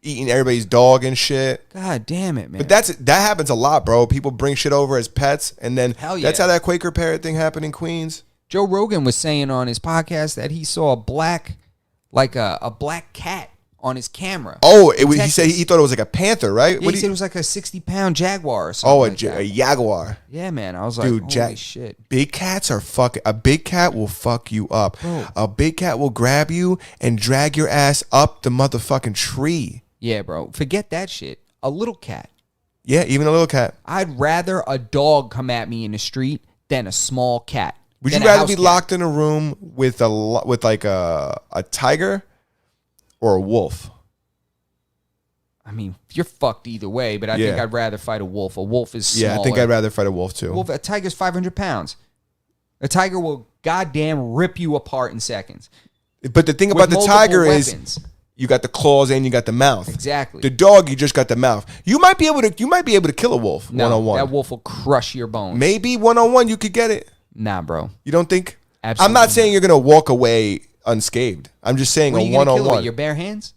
[SPEAKER 1] eating everybody's dog and shit.
[SPEAKER 3] God damn it, man.
[SPEAKER 1] But that happens a lot, bro. People bring shit over as pets, and then that's how that Quaker parrot thing happened in Queens.
[SPEAKER 3] Joe Rogan was saying on his podcast that he saw a black cat on his camera.
[SPEAKER 1] Oh, he said he thought it was like a panther, right?
[SPEAKER 3] Yeah, he said it was like a 60-pound jaguar or something.
[SPEAKER 1] A jaguar.
[SPEAKER 3] Yeah, man. I was like, dude, holy shit.
[SPEAKER 1] Big cats are fucking. A big cat will fuck you up.
[SPEAKER 3] Bro.
[SPEAKER 1] A big cat will grab you and drag your ass up the motherfucking tree.
[SPEAKER 3] Yeah, bro. Forget that shit. A little cat.
[SPEAKER 1] Yeah, even a little cat.
[SPEAKER 3] I'd rather a dog come at me in the street than a small cat.
[SPEAKER 1] Would you rather be locked in a room with like a tiger or a wolf?
[SPEAKER 3] I mean, you're fucked either way, but I think I'd rather fight a wolf. A wolf is smaller.
[SPEAKER 1] Yeah, I think I'd rather fight a wolf too.
[SPEAKER 3] A tiger's 500 pounds. A tiger will goddamn rip you apart in seconds.
[SPEAKER 1] But the thing about the tiger is you got the claws and you got the mouth.
[SPEAKER 3] Exactly.
[SPEAKER 1] The dog, you just got the mouth. You might be able to kill a wolf one-on-one.
[SPEAKER 3] That wolf will crush your bones.
[SPEAKER 1] Maybe one-on-one you could get it.
[SPEAKER 3] Nah, bro.
[SPEAKER 1] You don't think?
[SPEAKER 3] Absolutely.
[SPEAKER 1] I'm not saying you're gonna walk away unscathed. I'm just saying
[SPEAKER 3] a
[SPEAKER 1] one-on-one.
[SPEAKER 3] Kill it with your bare hands?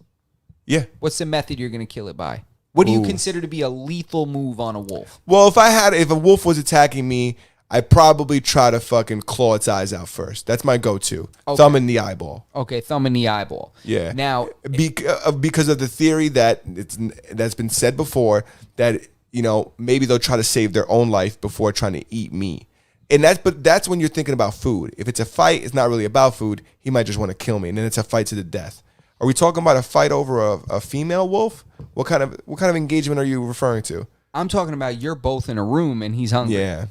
[SPEAKER 1] Yeah.
[SPEAKER 3] What's the method you're going to kill it by? What do you consider to be a lethal move on a wolf?
[SPEAKER 1] Well, if a wolf was attacking me, I'd probably try to fucking claw its eyes out first. That's my go-to. Okay. Thumb in the eyeball.
[SPEAKER 3] Okay, thumb in the eyeball.
[SPEAKER 1] Yeah.
[SPEAKER 3] Now,
[SPEAKER 1] because of the theory that's been said before that, you know, maybe they'll try to save their own life before trying to eat me. And that's when you're thinking about food. If it's a fight, it's not really about food. He might just want to kill me, and then it's a fight to the death. Are we talking about a fight over a female wolf? What kind of engagement are you referring to?
[SPEAKER 3] I'm talking about you're both in a room and he's hungry.
[SPEAKER 1] Yeah.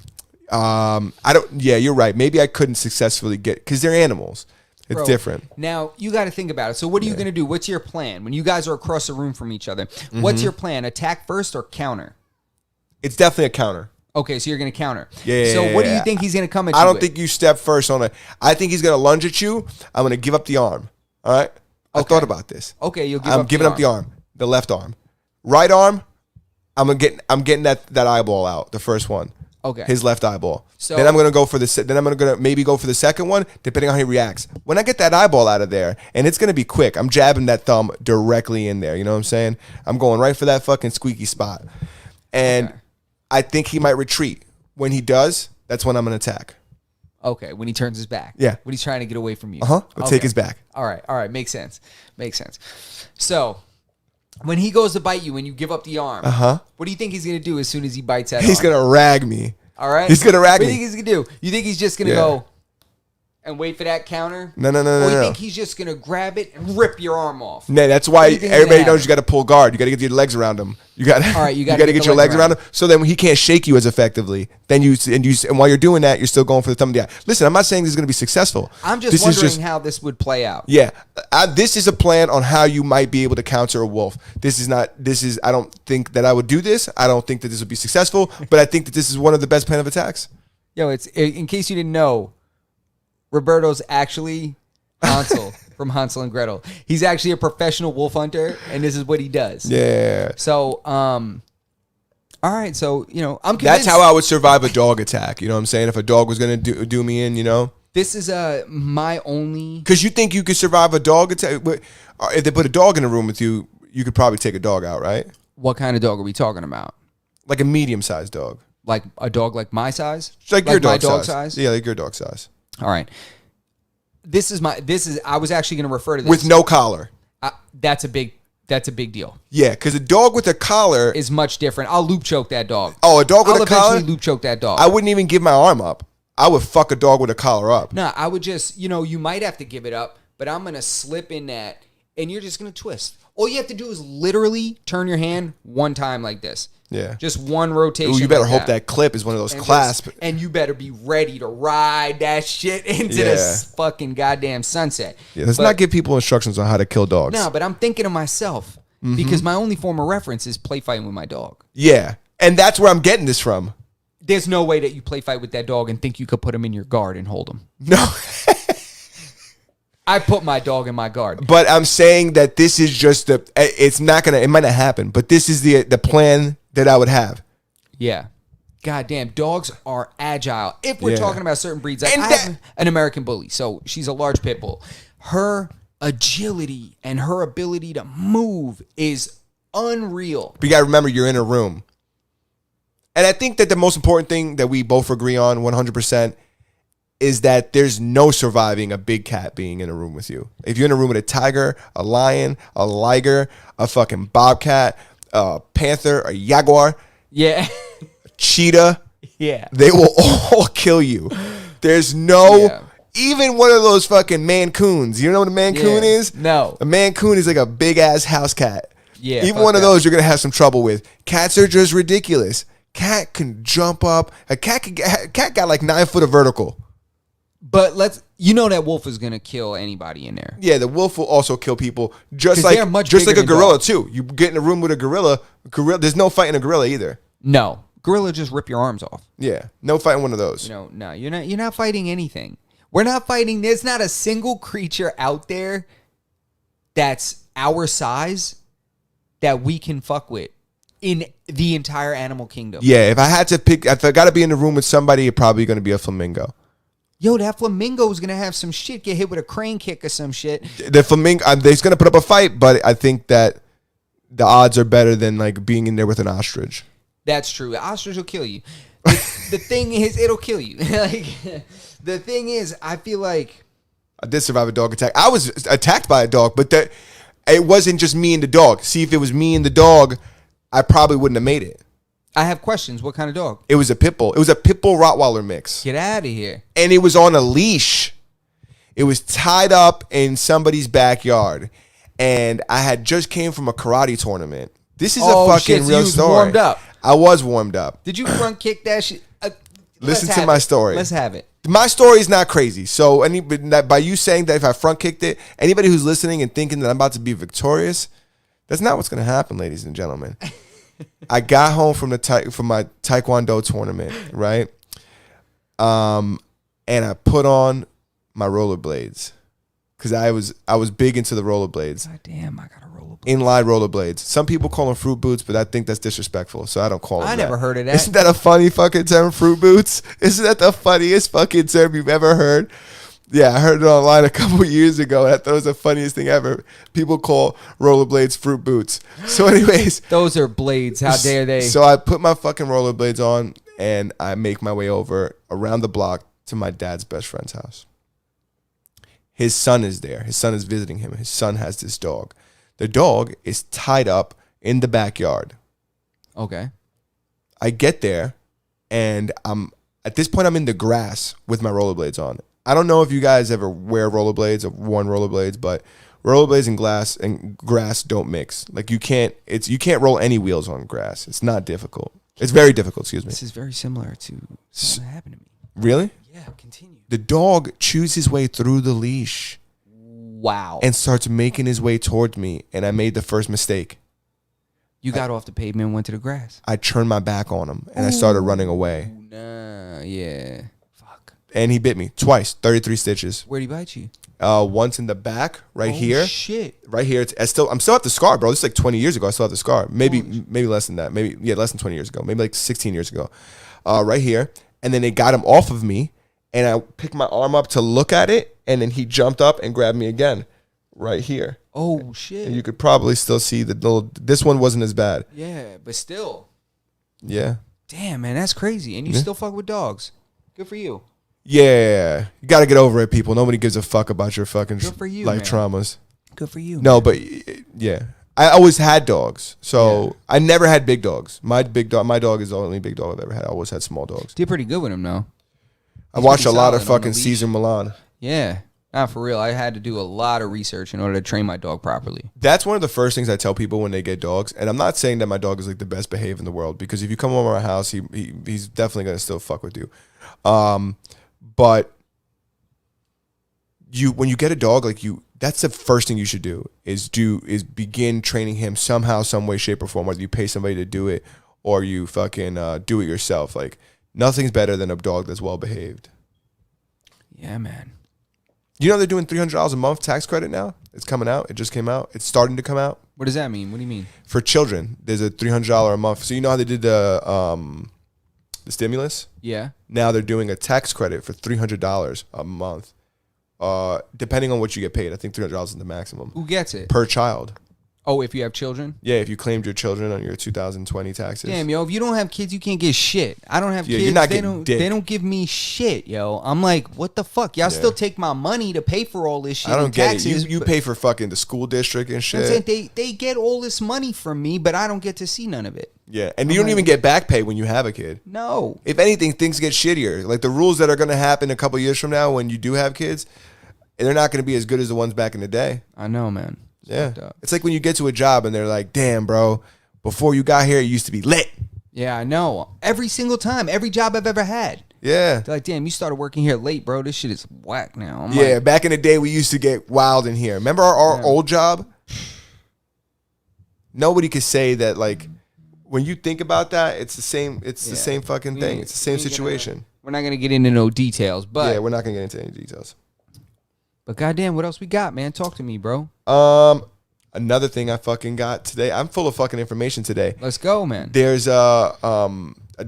[SPEAKER 1] Yeah, you're right. Maybe I couldn't successfully because they're animals. It's different.
[SPEAKER 3] Now, you got to think about it. So what are you going to do? What's your plan? When you guys are across the room from each other, what's your plan? Attack first or counter?
[SPEAKER 1] It's definitely a counter.
[SPEAKER 3] Okay, so you're going to counter.
[SPEAKER 1] Yeah.
[SPEAKER 3] So what do you think he's going to come at you
[SPEAKER 1] I don't
[SPEAKER 3] with?
[SPEAKER 1] think you step first on it. I think he's going to lunge at you. I'm going to give up the arm. All right? I thought about this.
[SPEAKER 3] Okay,
[SPEAKER 1] I'm giving up the arm, the left arm, right arm. I'm getting that eyeball out, the first one.
[SPEAKER 3] Okay,
[SPEAKER 1] his left eyeball.
[SPEAKER 3] So
[SPEAKER 1] then I'm gonna go for then I'm gonna maybe go for the second one, depending on how he reacts. When I get that eyeball out of there, and it's gonna be quick, I'm jabbing that thumb directly in there. You know what I'm saying? I'm going right for that fucking squeaky spot, and I think he might retreat. When he does, that's when I'm gonna attack.
[SPEAKER 3] Okay, when he turns his back.
[SPEAKER 1] Yeah.
[SPEAKER 3] When he's trying to get away from you.
[SPEAKER 1] I'll take his back.
[SPEAKER 3] All right. Makes sense. So, when he goes to bite you and you give up the arm, what do you think he's going to do as soon as he bites that arm?
[SPEAKER 1] He's going to rag me.
[SPEAKER 3] All right?
[SPEAKER 1] He's going to rag me.
[SPEAKER 3] What do you think he's going to do? You think he's just going to go and wait for that counter?
[SPEAKER 1] No.
[SPEAKER 3] Or you think he's just going to grab it and rip your arm off?
[SPEAKER 1] No, that's why everybody knows you got to pull guard. You got to get your legs around him. You got to get your legs around him. So then he can't shake you as effectively. Then and while you're doing that, you're still going for the thumb in the eye. Listen, I'm not saying this is going to be successful.
[SPEAKER 3] I'm just wondering how this would play out.
[SPEAKER 1] Yeah. This is a plan on how you might be able to counter a wolf. I don't think that I would do this. I don't think that this would be successful, but I think that this is one of the best plan of attacks.
[SPEAKER 3] Yo, it's in case you didn't know, Roberto's actually Hansel from Hansel and Gretel. He's actually a professional wolf hunter, and this is what he does.
[SPEAKER 1] Yeah.
[SPEAKER 3] So, all right. So, you know, I'm convinced.
[SPEAKER 1] That's how I would survive a dog attack. You know what I'm saying? If a dog was going to do me in, you know?
[SPEAKER 3] This is my only...
[SPEAKER 1] Because you think you could survive a dog attack? If they put a dog in a room with you, you could probably take a dog out, right?
[SPEAKER 3] What kind of dog are we talking about?
[SPEAKER 1] Like a medium-sized dog.
[SPEAKER 3] Like a dog like my size?
[SPEAKER 1] Like your dog size? Yeah, like your dog size.
[SPEAKER 3] All right. I was actually going to refer to this.
[SPEAKER 1] With no collar.
[SPEAKER 3] That's a big deal.
[SPEAKER 1] Yeah, because a dog with a collar
[SPEAKER 3] is much different. I'll loop choke that dog.
[SPEAKER 1] Oh, a dog with a collar?
[SPEAKER 3] I'll eventually loop choke that dog.
[SPEAKER 1] I wouldn't even give my arm up. I would fuck a dog with a collar up.
[SPEAKER 3] No, I would just, you might have to give it up, but I'm going to slip in that, and you're just going to twist. All you have to do is literally turn your hand one time like this.
[SPEAKER 1] Yeah.
[SPEAKER 3] Just one rotation.
[SPEAKER 1] Ooh, you better hope that clip is one of those clasps.
[SPEAKER 3] And you better be ready to ride that shit into the fucking goddamn sunset.
[SPEAKER 1] Yeah, let's not give people instructions on how to kill dogs.
[SPEAKER 3] No, but I'm thinking of myself because my only form of reference is play fighting with my dog.
[SPEAKER 1] Yeah, and that's where I'm getting this from.
[SPEAKER 3] There's no way that you play fight with that dog and think you could put him in your guard and hold him.
[SPEAKER 1] No.
[SPEAKER 3] I put my dog in my guard.
[SPEAKER 1] But I'm saying that this is just it might not happen, but this is the plan that I would have.
[SPEAKER 3] Yeah. Goddamn, dogs are agile. If we're talking about certain breeds, like I have an American bully, so she's a large pit bull. Her agility and her ability to move is unreal.
[SPEAKER 1] But you gotta remember, you're in a room. And I think that the most important thing that we both agree on 100% is that there's no surviving a big cat being in a room with you. If you're in a room with a tiger, a lion, a liger, a fucking bobcat, a panther, a jaguar,
[SPEAKER 3] Yeah.
[SPEAKER 1] a cheetah,
[SPEAKER 3] Yeah.
[SPEAKER 1] they will all kill you. There's no, even one of those fucking mancoons. You know what a mancoon is?
[SPEAKER 3] No.
[SPEAKER 1] A mancoon is like a big ass house cat.
[SPEAKER 3] Yeah.
[SPEAKER 1] Even one of those you're going to have some trouble with. Cats are just ridiculous. Cat can jump up. A cat got like 9 foot of vertical.
[SPEAKER 3] But that wolf is gonna kill anybody in there.
[SPEAKER 1] Yeah, the wolf will also kill people, just
[SPEAKER 3] they're
[SPEAKER 1] like
[SPEAKER 3] much
[SPEAKER 1] just like
[SPEAKER 3] bigger
[SPEAKER 1] a
[SPEAKER 3] than
[SPEAKER 1] gorilla
[SPEAKER 3] dogs.
[SPEAKER 1] too. You get in a room with a gorilla. There's no fighting a gorilla either.
[SPEAKER 3] No, gorilla just rip your arms off.
[SPEAKER 1] Yeah, no fighting one of those.
[SPEAKER 3] No, you're not fighting anything. We're not fighting. There's not a single creature out there that's our size that we can fuck with in the entire animal kingdom.
[SPEAKER 1] Yeah, if I had to pick, if I got to be in the room with somebody, it's probably going to be a flamingo.
[SPEAKER 3] Yo, that flamingo is gonna have some shit. Get hit with a crane kick or some shit.
[SPEAKER 1] The flamingo, they're going to put up a fight, but I think that the odds are better than like being in there with an ostrich.
[SPEAKER 3] That's true. Ostrich will kill you. The thing is, it'll kill you. Like, the thing is, I feel like
[SPEAKER 1] I did survive a dog attack. I was attacked by a dog, but it wasn't just me and the dog. See, if it was me and the dog, I probably wouldn't have made it.
[SPEAKER 3] I have questions. What kind of dog?
[SPEAKER 1] It was a pit bull. It was a pit bull Rottweiler mix.
[SPEAKER 3] Get out of here.
[SPEAKER 1] And it was on a leash. It was tied up in somebody's backyard. And I had just came from a karate tournament. This is a fucking
[SPEAKER 3] so
[SPEAKER 1] real
[SPEAKER 3] you was
[SPEAKER 1] story.
[SPEAKER 3] warmed up.
[SPEAKER 1] I was warmed up.
[SPEAKER 3] Did you front kick that shit?
[SPEAKER 1] Listen to my story.
[SPEAKER 3] Let's have it.
[SPEAKER 1] My story is not crazy. So by you saying that if I front kicked it, anybody who's listening and thinking that I'm about to be victorious, that's not what's going to happen, ladies and gentlemen. I got home from my Taekwondo tournament, right? And I put on my rollerblades because I was big into the rollerblades.
[SPEAKER 3] God damn, I got a rollerblade.
[SPEAKER 1] Inline rollerblades. Some people call them fruit boots, but I think that's disrespectful, so I don't call them.
[SPEAKER 3] I never heard of that.
[SPEAKER 1] Isn't that a funny fucking term, fruit boots? Isn't that the funniest fucking term you've ever heard? Yeah, I heard it online a couple years ago. And I thought it was the funniest thing ever. People call rollerblades fruit boots. So anyways.
[SPEAKER 3] Those are blades. How dare they?
[SPEAKER 1] So I put my fucking rollerblades on and I make my way over around the block to my dad's best friend's house. His son is there. His son is visiting him. His son has this dog. The dog is tied up in the backyard.
[SPEAKER 3] Okay.
[SPEAKER 1] I get there and at this point I'm in the grass with my rollerblades on. I don't know if you guys ever wear rollerblades or worn rollerblades, but rollerblades and grass don't mix. Like you can't roll any wheels on grass. It's not difficult. It's very difficult, excuse me.
[SPEAKER 3] This is very similar to something that happened to me.
[SPEAKER 1] Really?
[SPEAKER 3] Yeah, continue.
[SPEAKER 1] The dog chews his way through the leash.
[SPEAKER 3] Wow.
[SPEAKER 1] And starts making his way towards me, and I made the first mistake.
[SPEAKER 3] You got off the pavement and went to the grass.
[SPEAKER 1] I turned my back on him, and I started running away.
[SPEAKER 3] Nah, yeah. Fuck.
[SPEAKER 1] And he bit me twice, 33 stitches.
[SPEAKER 3] Where'd he bite you?
[SPEAKER 1] Once in the back, right here.
[SPEAKER 3] Shit.
[SPEAKER 1] Right here. I'm still at the scar, bro. This is like 20 years ago. I still have the scar. Maybe less than that. Less than 20 years ago. Maybe like 16 years ago. Right here. And then they got him off of me, and I picked my arm up to look at it, and then he jumped up and grabbed me again, right here.
[SPEAKER 3] Oh shit.
[SPEAKER 1] And you could probably still see the little. This one wasn't as bad.
[SPEAKER 3] Yeah, but still.
[SPEAKER 1] Yeah.
[SPEAKER 3] Damn, man, that's crazy. And you still fuck with dogs. Good for you.
[SPEAKER 1] Yeah, you got to get over it, people. Nobody gives a fuck about your fucking
[SPEAKER 3] Good for you,
[SPEAKER 1] life
[SPEAKER 3] man.
[SPEAKER 1] traumas.
[SPEAKER 3] Good for you.
[SPEAKER 1] No, but yeah, I always had dogs, so I never had big dogs. My dog is the only big dog I've ever had. I always had small dogs.
[SPEAKER 3] Did pretty good with him, though.
[SPEAKER 1] I watched a lot of
[SPEAKER 3] solid on the
[SPEAKER 1] fucking
[SPEAKER 3] leash.
[SPEAKER 1] Caesar Milan.
[SPEAKER 3] Yeah. Not for real. I had to do a lot of research in order to train my dog properly.
[SPEAKER 1] That's one of the first things I tell people when they get dogs. And I'm not saying that my dog is like the best behaved in the world, because if you come over my house, he's definitely gonna still fuck with you. But when you get a dog, that's the first thing you should do is begin training him somehow, some way, shape, or form. Whether you pay somebody to do it or you fucking do it yourself. Like nothing's better than a dog that's well behaved.
[SPEAKER 3] Yeah, man.
[SPEAKER 1] You know they're doing $300 a month tax credit now? It's coming out. It just came out. It's starting to come out.
[SPEAKER 3] What does that mean? What do you mean?
[SPEAKER 1] For children, there's a $300 a month. So you know how they did the stimulus?
[SPEAKER 3] Yeah.
[SPEAKER 1] Now they're doing a tax credit for $300 a month. Depending on what you get paid. I think $300 is the maximum.
[SPEAKER 3] Who gets it?
[SPEAKER 1] Per child.
[SPEAKER 3] Oh, if you have children?
[SPEAKER 1] Yeah, if you claimed your children on your 2020 taxes.
[SPEAKER 3] Damn, yo, if you don't have kids, you can't get shit. I don't have kids.
[SPEAKER 1] You're not getting dick.
[SPEAKER 3] They don't give me shit, yo. I'm like, what the fuck? Y'all still take my money to pay for all this shit.
[SPEAKER 1] I don't get
[SPEAKER 3] taxes,
[SPEAKER 1] it. You pay for fucking the school district and shit.
[SPEAKER 3] I'm saying they get all this money from me, but I don't get to see none of it.
[SPEAKER 1] Yeah, and you don't even get back pay when you have a kid.
[SPEAKER 3] No.
[SPEAKER 1] If anything, things get shittier. Like the rules that are going to happen a couple years from now when you do have kids, they're not going to be as good as the ones back in the day.
[SPEAKER 3] I know, man.
[SPEAKER 1] Yeah. It's like when you get to a job and they're like, damn, bro, before you got here, it used to be lit.
[SPEAKER 3] Yeah, I know. Every single time, every job I've ever had.
[SPEAKER 1] Yeah.
[SPEAKER 3] They're like, damn, you started working here late, bro. This shit is whack now. I'm
[SPEAKER 1] like, back in the day, we used to get wild in here. Remember our old job? Nobody could say that, like, when you think about that, it's the same. It's the same fucking thing. It's the same situation.
[SPEAKER 3] We're not going to get into no details, but.
[SPEAKER 1] Yeah, we're not going to get into any details.
[SPEAKER 3] But goddamn, what else we got, man? Talk to me, bro.
[SPEAKER 1] Another thing I fucking got today. I'm full of fucking information today.
[SPEAKER 3] Let's go, man.
[SPEAKER 1] There's a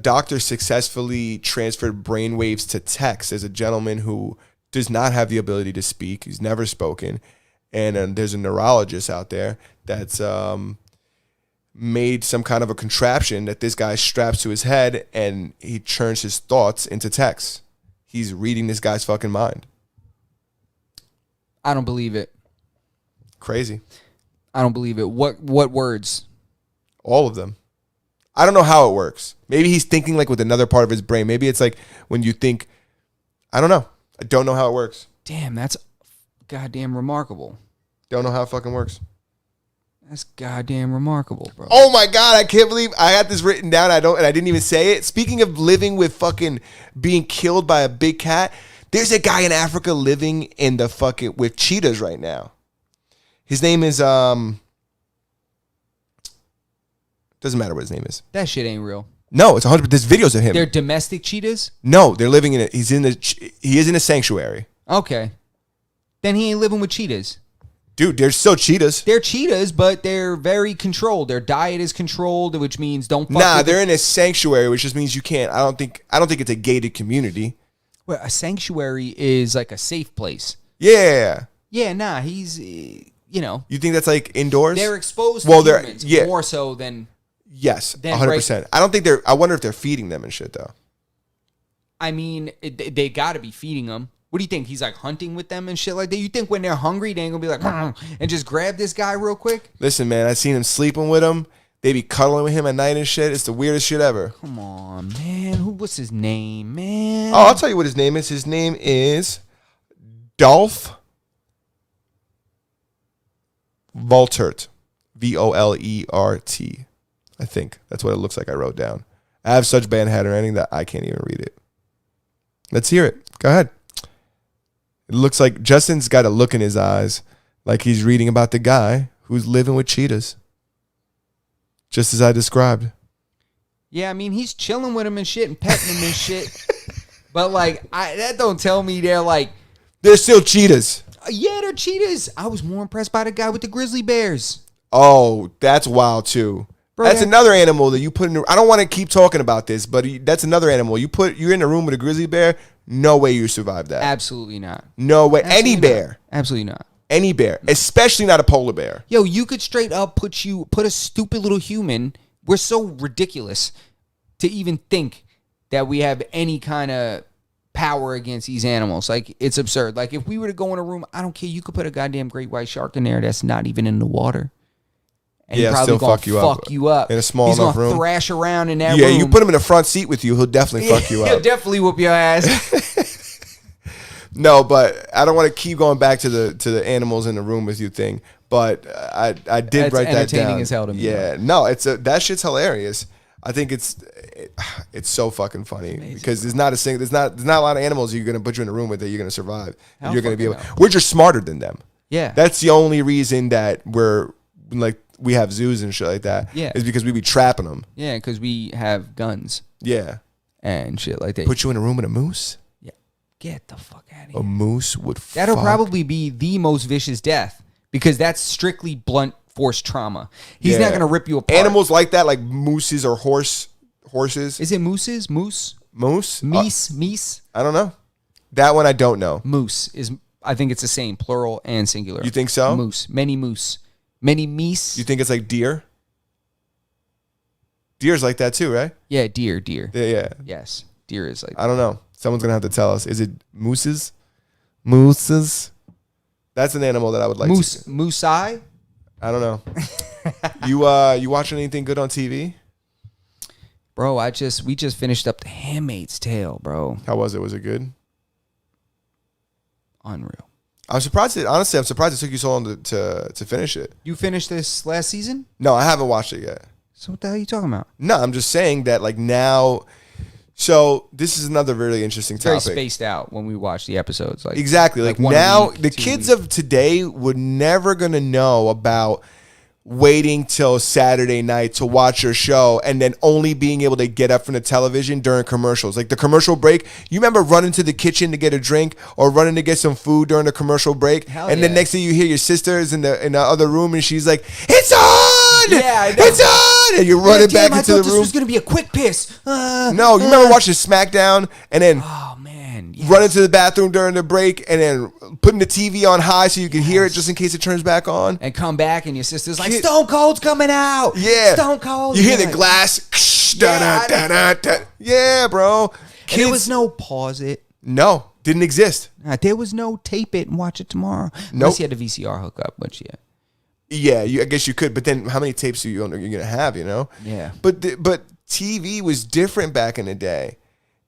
[SPEAKER 1] doctor successfully transferred brainwaves to text. There's a gentleman who does not have the ability to speak. He's never spoken. And there's a neurologist out there that's made some kind of a contraption that this guy straps to his head and he turns his thoughts into text. He's reading this guy's fucking mind.
[SPEAKER 3] I don't believe it.
[SPEAKER 1] Crazy.
[SPEAKER 3] I don't believe it. What words?
[SPEAKER 1] All of them. I don't know how it works. Maybe he's thinking like with another part of his brain. Maybe it's like when you think, I don't know. I don't know how it works.
[SPEAKER 3] Damn, that's goddamn remarkable.
[SPEAKER 1] Don't know how it fucking works.
[SPEAKER 3] That's goddamn remarkable, bro.
[SPEAKER 1] Oh my God, I can't believe I had this written down. I didn't even say it. Speaking of living with fucking being killed by a big cat, there's a guy in Africa living in the fucking with cheetahs right now. His name is doesn't matter what his name is.
[SPEAKER 3] That shit ain't real.
[SPEAKER 1] No, it's 100. There's videos of him.
[SPEAKER 3] They're domestic cheetahs?
[SPEAKER 1] No, they're living in it. He is in a sanctuary.
[SPEAKER 3] Okay. Then he ain't living with cheetahs.
[SPEAKER 1] Dude, they're still cheetahs.
[SPEAKER 3] They're cheetahs, but they're very controlled. Their diet is controlled, which means don't fuck
[SPEAKER 1] Nah,
[SPEAKER 3] with
[SPEAKER 1] they're in a sanctuary, which just means you can't. I don't think it's a gated community.
[SPEAKER 3] Well, a sanctuary is like a safe place.
[SPEAKER 1] Yeah.
[SPEAKER 3] Yeah, nah, he's you know.
[SPEAKER 1] You think that's like indoors?
[SPEAKER 3] They're exposed to humans more so than
[SPEAKER 1] yes, 100%. I don't think I wonder if they're feeding them and shit though.
[SPEAKER 3] I mean, they got to be feeding them. What do you think? He's like hunting with them and shit like that? You think when they're hungry, they ain't gonna be like, and just grab this guy real quick?
[SPEAKER 1] Listen, man, I seen him sleeping with him. They be cuddling with him at night and shit. It's the weirdest shit ever.
[SPEAKER 3] Come on, man. What's his name, man?
[SPEAKER 1] Oh, I'll tell you what his name is. His name is Dolph Voltert. Volert. I think that's what it looks like. I wrote down. I have such bad handwriting that I can't even read it. Let's hear it. Go ahead. It looks like Justin's got a look in his eyes like he's reading about the guy who's living with cheetahs. Just as I described.
[SPEAKER 3] Yeah, I mean, he's chilling with him and shit and petting him and shit. But, like, that don't tell me
[SPEAKER 1] they're still cheetahs.
[SPEAKER 3] Yeah, they're cheetahs. I was more impressed by the guy with the grizzly bears.
[SPEAKER 1] Oh, that's wild, too. Bro, that's another animal that you put in. I don't want to keep talking about this, but that's another animal. You're in a room with a grizzly bear. No way you survive that.
[SPEAKER 3] Absolutely not.
[SPEAKER 1] No way. Absolutely any bear.
[SPEAKER 3] Not. Absolutely not.
[SPEAKER 1] Any bear, especially not a polar bear.
[SPEAKER 3] Yo, you could straight up put a stupid little human. We're so ridiculous to even think that we have any kind of power against these animals. Like, it's absurd. Like, if we were to go in a room, I don't care. You could put a goddamn great white shark in there that's not even in the water. And
[SPEAKER 1] yeah,
[SPEAKER 3] probably
[SPEAKER 1] still fuck you up
[SPEAKER 3] in
[SPEAKER 1] a small enough room.
[SPEAKER 3] He's gonna thrash around in that room.
[SPEAKER 1] Yeah, you put him in the front seat with you, he'll definitely fuck you up.
[SPEAKER 3] He'll definitely whoop your ass.
[SPEAKER 1] No, but I don't want to keep going back to the animals in the room with you thing. But I did write that down.
[SPEAKER 3] Entertaining as hell to me.
[SPEAKER 1] Yeah, no, that shit's hilarious. I think it's so fucking funny. Amazing. Because there's not a lot of animals you're gonna put you in a room with that you're gonna survive. You're gonna be able. We're just smarter than them.
[SPEAKER 3] Yeah,
[SPEAKER 1] that's the only reason that we have zoos and shit like that.
[SPEAKER 3] Yeah,
[SPEAKER 1] is because we be trapping them.
[SPEAKER 3] Yeah, because we have guns.
[SPEAKER 1] Yeah,
[SPEAKER 3] and shit like that.
[SPEAKER 1] Put you in a room with a moose.
[SPEAKER 3] Yeah, get the fuck out of here.
[SPEAKER 1] A moose would.
[SPEAKER 3] That'll probably be the most vicious death because that's strictly blunt force trauma. He's not gonna rip you apart.
[SPEAKER 1] Animals like that, like mooses or horses.
[SPEAKER 3] Is it mooses? Moose? Meese?
[SPEAKER 1] I don't know. That one I don't know.
[SPEAKER 3] Moose is. I think it's the same, plural and singular.
[SPEAKER 1] You think so?
[SPEAKER 3] Moose. Many moose. Mini meese.
[SPEAKER 1] You think it's like deer? Deer's like that too, right?
[SPEAKER 3] Yeah, deer.
[SPEAKER 1] Yeah.
[SPEAKER 3] Yes, deer is like.
[SPEAKER 1] I don't know. Someone's gonna have to tell us. Is it mooses? Mooses. That's an animal that I would like.
[SPEAKER 3] Moosei?
[SPEAKER 1] I don't know. You watching anything good on TV?
[SPEAKER 3] Bro, we just finished up The Handmaid's Tale, bro.
[SPEAKER 1] How was it? Was it good?
[SPEAKER 3] Unreal.
[SPEAKER 1] I'm surprised. Honestly, I'm surprised it took you so long to finish it.
[SPEAKER 3] You finished this last season?
[SPEAKER 1] No, I haven't watched it yet.
[SPEAKER 3] So what the hell are you talking about?
[SPEAKER 1] No, I'm just saying that like now. So this is another really interesting
[SPEAKER 3] It's
[SPEAKER 1] topic.
[SPEAKER 3] very spaced out when we watch the episodes. Like
[SPEAKER 1] Exactly. Like
[SPEAKER 3] one
[SPEAKER 1] now,
[SPEAKER 3] week,
[SPEAKER 1] the
[SPEAKER 3] 2
[SPEAKER 1] kids
[SPEAKER 3] weeks.
[SPEAKER 1] of today would never gonna know about waiting till Saturday night to watch your show and then only being able to get up from the television during commercials. Like the commercial break, you remember running to the kitchen to get a drink or running to get some food during the commercial break?
[SPEAKER 3] Hell
[SPEAKER 1] and
[SPEAKER 3] yeah.
[SPEAKER 1] then next thing you hear your sister is in the other room and she's like, "It's on!
[SPEAKER 3] Yeah, I know.
[SPEAKER 1] It's on!" And you're running back
[SPEAKER 3] I
[SPEAKER 1] into
[SPEAKER 3] thought
[SPEAKER 1] the
[SPEAKER 3] this
[SPEAKER 1] room.
[SPEAKER 3] was gonna be a quick piss.
[SPEAKER 1] No, you remember watching SmackDown and then
[SPEAKER 3] Oh man, yes.
[SPEAKER 1] running to the bathroom during the break and then putting the TV on high so you can hear it just in case it turns back on.
[SPEAKER 3] And come back and your sister's like,
[SPEAKER 1] Kid-
[SPEAKER 3] Stone Cold's coming out.
[SPEAKER 1] Yeah.
[SPEAKER 3] Stone Cold.
[SPEAKER 1] You hear
[SPEAKER 3] You're
[SPEAKER 1] the
[SPEAKER 3] like-
[SPEAKER 1] glass.
[SPEAKER 3] Yeah,
[SPEAKER 1] Da-da-da-da-da. Yeah, bro.
[SPEAKER 3] And there was no pause it.
[SPEAKER 1] No, didn't exist.
[SPEAKER 3] There was no tape it and watch it tomorrow.
[SPEAKER 1] Nope.
[SPEAKER 3] Unless you had a VCR hookup, which yeah.
[SPEAKER 1] Yeah, I guess you could, but then how many tapes are you gonna have? You know.
[SPEAKER 3] Yeah.
[SPEAKER 1] But TV was different back in the day.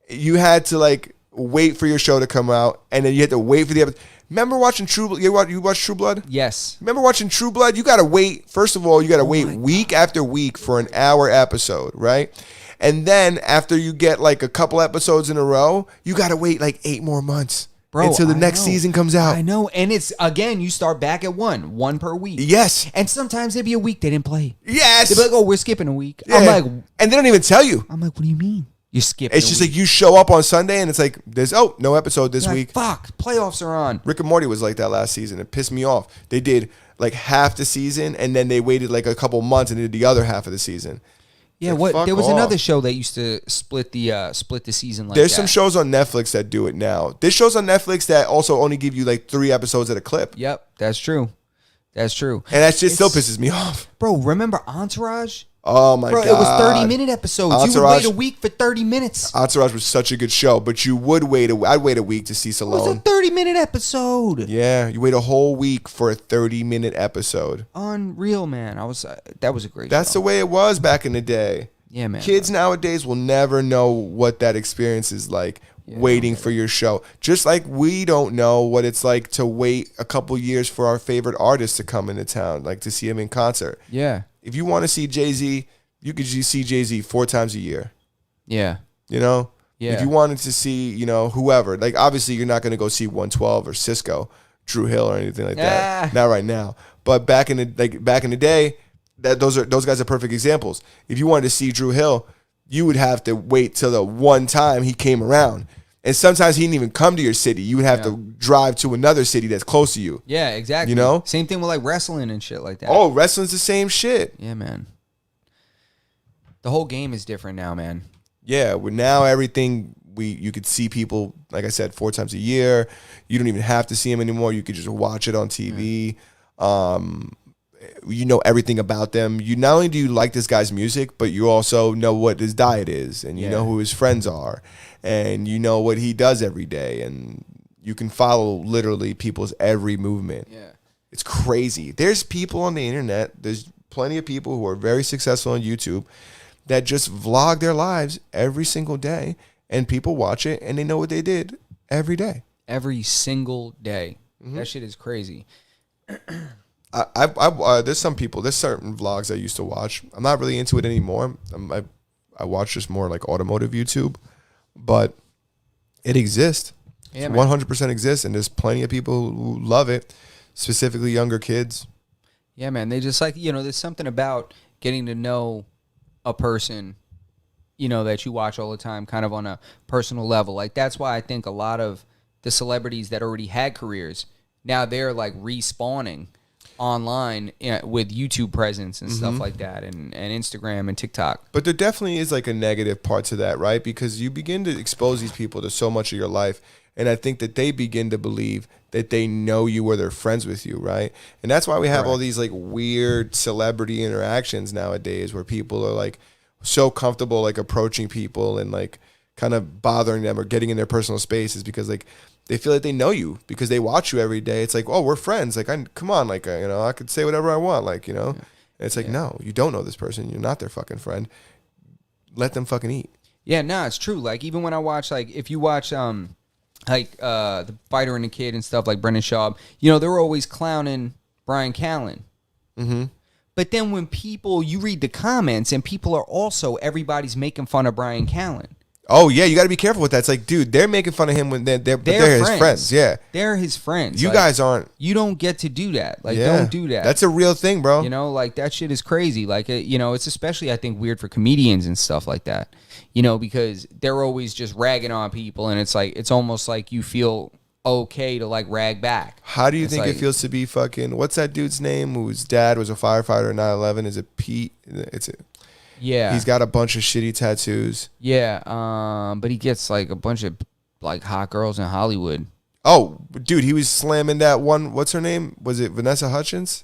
[SPEAKER 1] You had to like wait for your show to come out, and then you had to wait for the episode. Remember watching True? You watched True Blood?
[SPEAKER 3] Yes.
[SPEAKER 1] Remember watching True Blood? You gotta wait. First of all, you gotta wait week after week for an hour episode, right? And then after you get like a couple episodes in a row, you gotta wait like 8 more months.
[SPEAKER 3] Bro,
[SPEAKER 1] until the
[SPEAKER 3] I
[SPEAKER 1] next
[SPEAKER 3] know.
[SPEAKER 1] season comes out.
[SPEAKER 3] I know. And it's, again, you start back at one per week.
[SPEAKER 1] Yes.
[SPEAKER 3] And sometimes there'd be a week they didn't play.
[SPEAKER 1] Yes.
[SPEAKER 3] They'd be like, oh, we're skipping a week.
[SPEAKER 1] Yeah.
[SPEAKER 3] I'm like,
[SPEAKER 1] and they don't even tell you.
[SPEAKER 3] what do you mean? You're skipping
[SPEAKER 1] It's just like you show up on Sunday and it's like, there's no episode this week.
[SPEAKER 3] Fuck, playoffs are on.
[SPEAKER 1] Rick and Morty was like that last season. It pissed me off. They did like half the season and then they waited like a couple months and did the other half of the season.
[SPEAKER 3] Yeah,
[SPEAKER 1] Like, fuck
[SPEAKER 3] there was
[SPEAKER 1] off.
[SPEAKER 3] another show that used to split the season like
[SPEAKER 1] There's
[SPEAKER 3] that.
[SPEAKER 1] some shows on Netflix that do it now. There's shows on Netflix that also only give you like 3 episodes at a clip.
[SPEAKER 3] Yep, that's true. That's true.
[SPEAKER 1] And that shit still pisses me off.
[SPEAKER 3] Bro, remember Entourage?
[SPEAKER 1] Oh my
[SPEAKER 3] Bro,
[SPEAKER 1] God.
[SPEAKER 3] it was 30-minute episodes. You would wait a week for 30 minutes.
[SPEAKER 1] Entourage was such a good show, but you would I'd wait a week to see
[SPEAKER 3] It was a
[SPEAKER 1] Stallone.
[SPEAKER 3] 30-minute episode.
[SPEAKER 1] Yeah, you wait a whole week for a 30-minute episode.
[SPEAKER 3] Unreal, man. That was a great
[SPEAKER 1] That's
[SPEAKER 3] show.
[SPEAKER 1] the way it was back in the day.
[SPEAKER 3] Yeah, man.
[SPEAKER 1] Kids nowadays will never know what that experience is like, waiting for your show. Just like we don't know what it's like to wait a couple years for our favorite artist to come into town, like to see him in concert.
[SPEAKER 3] Yeah.
[SPEAKER 1] If you want to see Jay-Z, you could just see Jay-Z 4 times a year.
[SPEAKER 3] Yeah.
[SPEAKER 1] You know?
[SPEAKER 3] Yeah.
[SPEAKER 1] If you wanted to see, whoever, like obviously you're not going to go see 112 or Cisco, Drew Hill or anything like that. Not right now. But back in the day, those guys are perfect examples. If you wanted to see Drew Hill, you would have to wait till the one time he came around. And sometimes he didn't even come to your city. You would have to drive to another city that's close to you.
[SPEAKER 3] Yeah, exactly.
[SPEAKER 1] You know?
[SPEAKER 3] Same thing with like wrestling and shit like that.
[SPEAKER 1] Oh, wrestling's the same shit.
[SPEAKER 3] Yeah, man. The whole game is different now, man.
[SPEAKER 1] Yeah, well, now everything you could see people, like I said, 4 times a year. You don't even have to see them anymore. You could just watch it on TV. You know everything about them. You not only do you like this guy's music, but you also know what his diet is, and you know who his friends are, and you know what he does every day, and you can follow literally people's every movement.
[SPEAKER 3] Yeah.
[SPEAKER 1] It's crazy. There's people on the internet. There's plenty of people who are very successful on YouTube that just vlog their lives every single day, and people watch it and they know what they did every day.
[SPEAKER 3] Every single day. That shit is crazy.
[SPEAKER 1] There's certain vlogs I used to watch. I'm not really into it anymore. I watch just more like automotive YouTube, but it exists.
[SPEAKER 3] Yeah,
[SPEAKER 1] It
[SPEAKER 3] man.
[SPEAKER 1] 100% exists, and there's plenty of people who love it, specifically younger kids.
[SPEAKER 3] Yeah, man. They just like, there's something about getting to know a person, that you watch all the time kind of on a personal level. Like, that's why I think a lot of the celebrities that already had careers, now they're like respawning online with YouTube presence and stuff like that, and Instagram and TikTok.
[SPEAKER 1] But there definitely is like a negative part to that, right? Because you begin to expose these people to so much of your life, And I think that they begin to believe that they know you or they're friends with you, right? And that's why we have all these like weird celebrity interactions nowadays where people are like so comfortable like approaching people and like kind of bothering them or getting in their personal spaces because like they feel like they know you because they watch you every day. It's like, oh, we're friends. Like, come on, like, you know, I could say whatever I want, like, you know. And it's like, no, you don't know this person. You're not their fucking friend. Let them fucking eat.
[SPEAKER 3] Yeah, no, it's true. Like, even when I watch, like, if you watch, the Fighter and the Kid and stuff like Brendan Schaub, you know, they're always clowning Brian Callen. Mm-hmm. But then when you read the comments and people are also, everybody's making fun of Brian Callen.
[SPEAKER 1] Oh, yeah, you got to be careful with that. It's like, dude, they're making fun of him when they're his friends. Yeah.
[SPEAKER 3] They're his friends.
[SPEAKER 1] You guys aren't.
[SPEAKER 3] You don't get to do that. Like, don't do that.
[SPEAKER 1] That's a real thing, bro.
[SPEAKER 3] You know, like, that shit is crazy. Like, you know, it's especially, I think, weird for comedians and stuff like that. You know, because they're always just ragging on people, and it's like, it's almost like you feel okay to, like, rag back.
[SPEAKER 1] How do you think it feels to be fucking, what's that dude's name whose dad was a firefighter in 9/11? Is it Pete?
[SPEAKER 3] Yeah.
[SPEAKER 1] He's got a bunch of shitty tattoos.
[SPEAKER 3] Yeah, but he gets like a bunch of like hot girls in Hollywood.
[SPEAKER 1] Oh, dude, he was slamming that one. What's her name? Was it Vanessa Hudgens?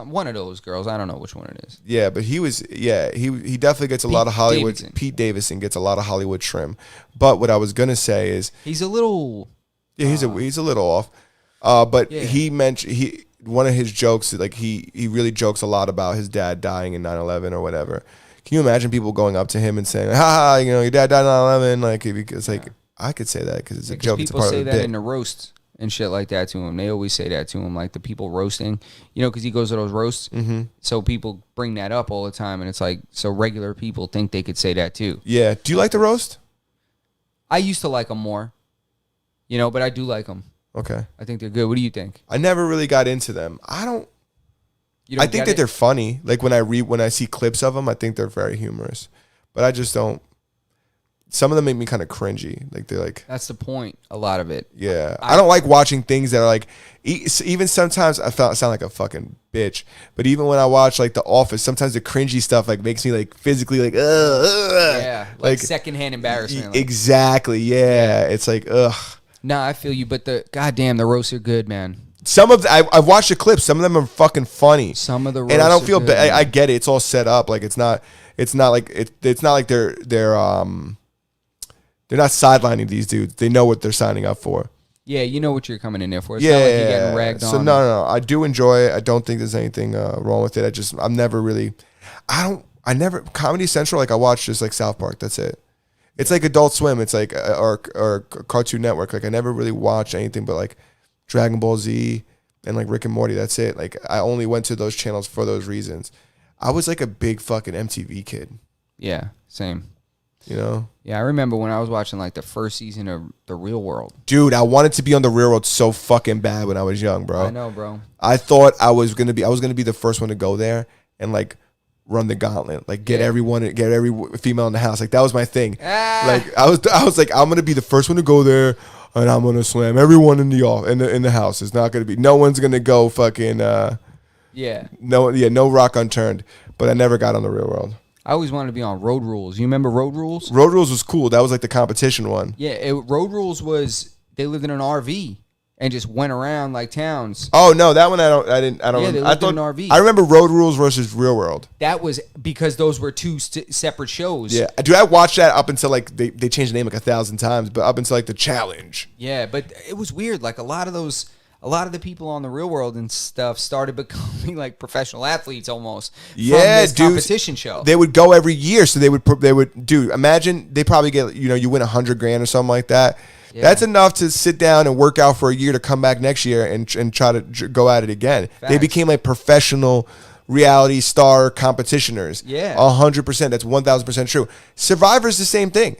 [SPEAKER 3] One of those girls. I don't know which one it is.
[SPEAKER 1] Yeah, but he definitely gets a lot of Hollywood. Pete Davidson gets a lot of Hollywood trim. But what I was gonna say is
[SPEAKER 3] he's a little.
[SPEAKER 1] Yeah, he's a little off. But he mentioned one of his jokes, like he really jokes a lot about his dad dying in 9/11 or whatever. Can you imagine people going up to him and saying, "Ha, you know, your dad died in 9/11"? Like, it's like I could say that because it's a joke. It's a part of the bit. People say that
[SPEAKER 3] in the roasts and shit like that to him. They always say that to him, like the people roasting, you know, because he goes to those roasts. Mm-hmm. So people bring that up all the time, and it's like, so regular people think they could say that too.
[SPEAKER 1] Yeah. Do you like the roast?
[SPEAKER 3] I used to like them more, you know, but I do like them.
[SPEAKER 1] Okay.
[SPEAKER 3] I think they're good. What do you think?
[SPEAKER 1] I never really got into them. I think that they're funny. Like when I see clips of them, I think they're very humorous. But I just don't. Some of them make me kind of cringy. Like they're like.
[SPEAKER 3] That's the point. A lot of it.
[SPEAKER 1] Yeah, I don't like watching things that are like. Even sometimes I sound like a fucking bitch. But even when I watch like The Office, sometimes the cringy stuff like makes me like physically like
[SPEAKER 3] yeah, like secondhand embarrassment. Like.
[SPEAKER 1] Exactly. Yeah, it's like ugh.
[SPEAKER 3] Nah, I feel you. But the roasts are good, man.
[SPEAKER 1] Some of I've watched the clips. Some of them are fucking funny.
[SPEAKER 3] Some of the roasts
[SPEAKER 1] and I don't feel
[SPEAKER 3] bad.
[SPEAKER 1] I get it. It's all set up. Like it's not like they're not sidelining these dudes. They know what they're signing up for.
[SPEAKER 3] Yeah, you know what you're coming in there for. It's not like you're getting ragged on.
[SPEAKER 1] So no. I do enjoy it. I don't think there's anything wrong with it. I'm never really. I never Comedy Central. Like I watch just like South Park. That's it. It's like Adult Swim. It's like or Cartoon Network. Like I never really watch anything but like Dragon Ball Z and like Rick and Morty. That's it. Like I only went to those channels for those reasons. I was like a big fucking MTV kid.
[SPEAKER 3] Yeah, same.
[SPEAKER 1] You know?
[SPEAKER 3] Yeah, I remember when I was watching like the first season of The Real World.
[SPEAKER 1] Dude, I wanted to be on The Real World so fucking bad when I was young, bro.
[SPEAKER 3] I know, bro.
[SPEAKER 1] I thought I was gonna be the first one to go there and like run the gauntlet, like get every female in the house. Like that was my thing. Like I was like, I'm gonna be the first one to go there. And I'm gonna slam everyone in the house. It's not gonna be. No one's gonna go fucking. No rock unturned. But I never got on The Real World.
[SPEAKER 3] I always wanted to be on Road Rules. You remember Road Rules?
[SPEAKER 1] Road Rules was cool. That was like the competition one.
[SPEAKER 3] Yeah, Road Rules was they lived in an RV and just went around like towns.
[SPEAKER 1] Oh no, that one I don't.
[SPEAKER 3] Yeah, they lived in an RV.
[SPEAKER 1] I remember Road Rules versus Real World.
[SPEAKER 3] That was because those were two separate shows.
[SPEAKER 1] Yeah, dude, I watched that up until like they changed the name like 1,000 times, but up until like the challenge.
[SPEAKER 3] Yeah, but it was weird. Like a lot of the people on The Real World and stuff started becoming like professional athletes almost.
[SPEAKER 1] Yeah,
[SPEAKER 3] from this
[SPEAKER 1] dude,
[SPEAKER 3] competition show.
[SPEAKER 1] They would go every year, so they would. Dude, imagine they probably get you win $100,000 or something like that. Yeah. That's enough to sit down and work out for a year to come back next year and try to go at it again. Facts. They became like professional reality star competitioners.
[SPEAKER 3] Yeah,
[SPEAKER 1] 100%. That's 1,000% true. Survivor's the same thing.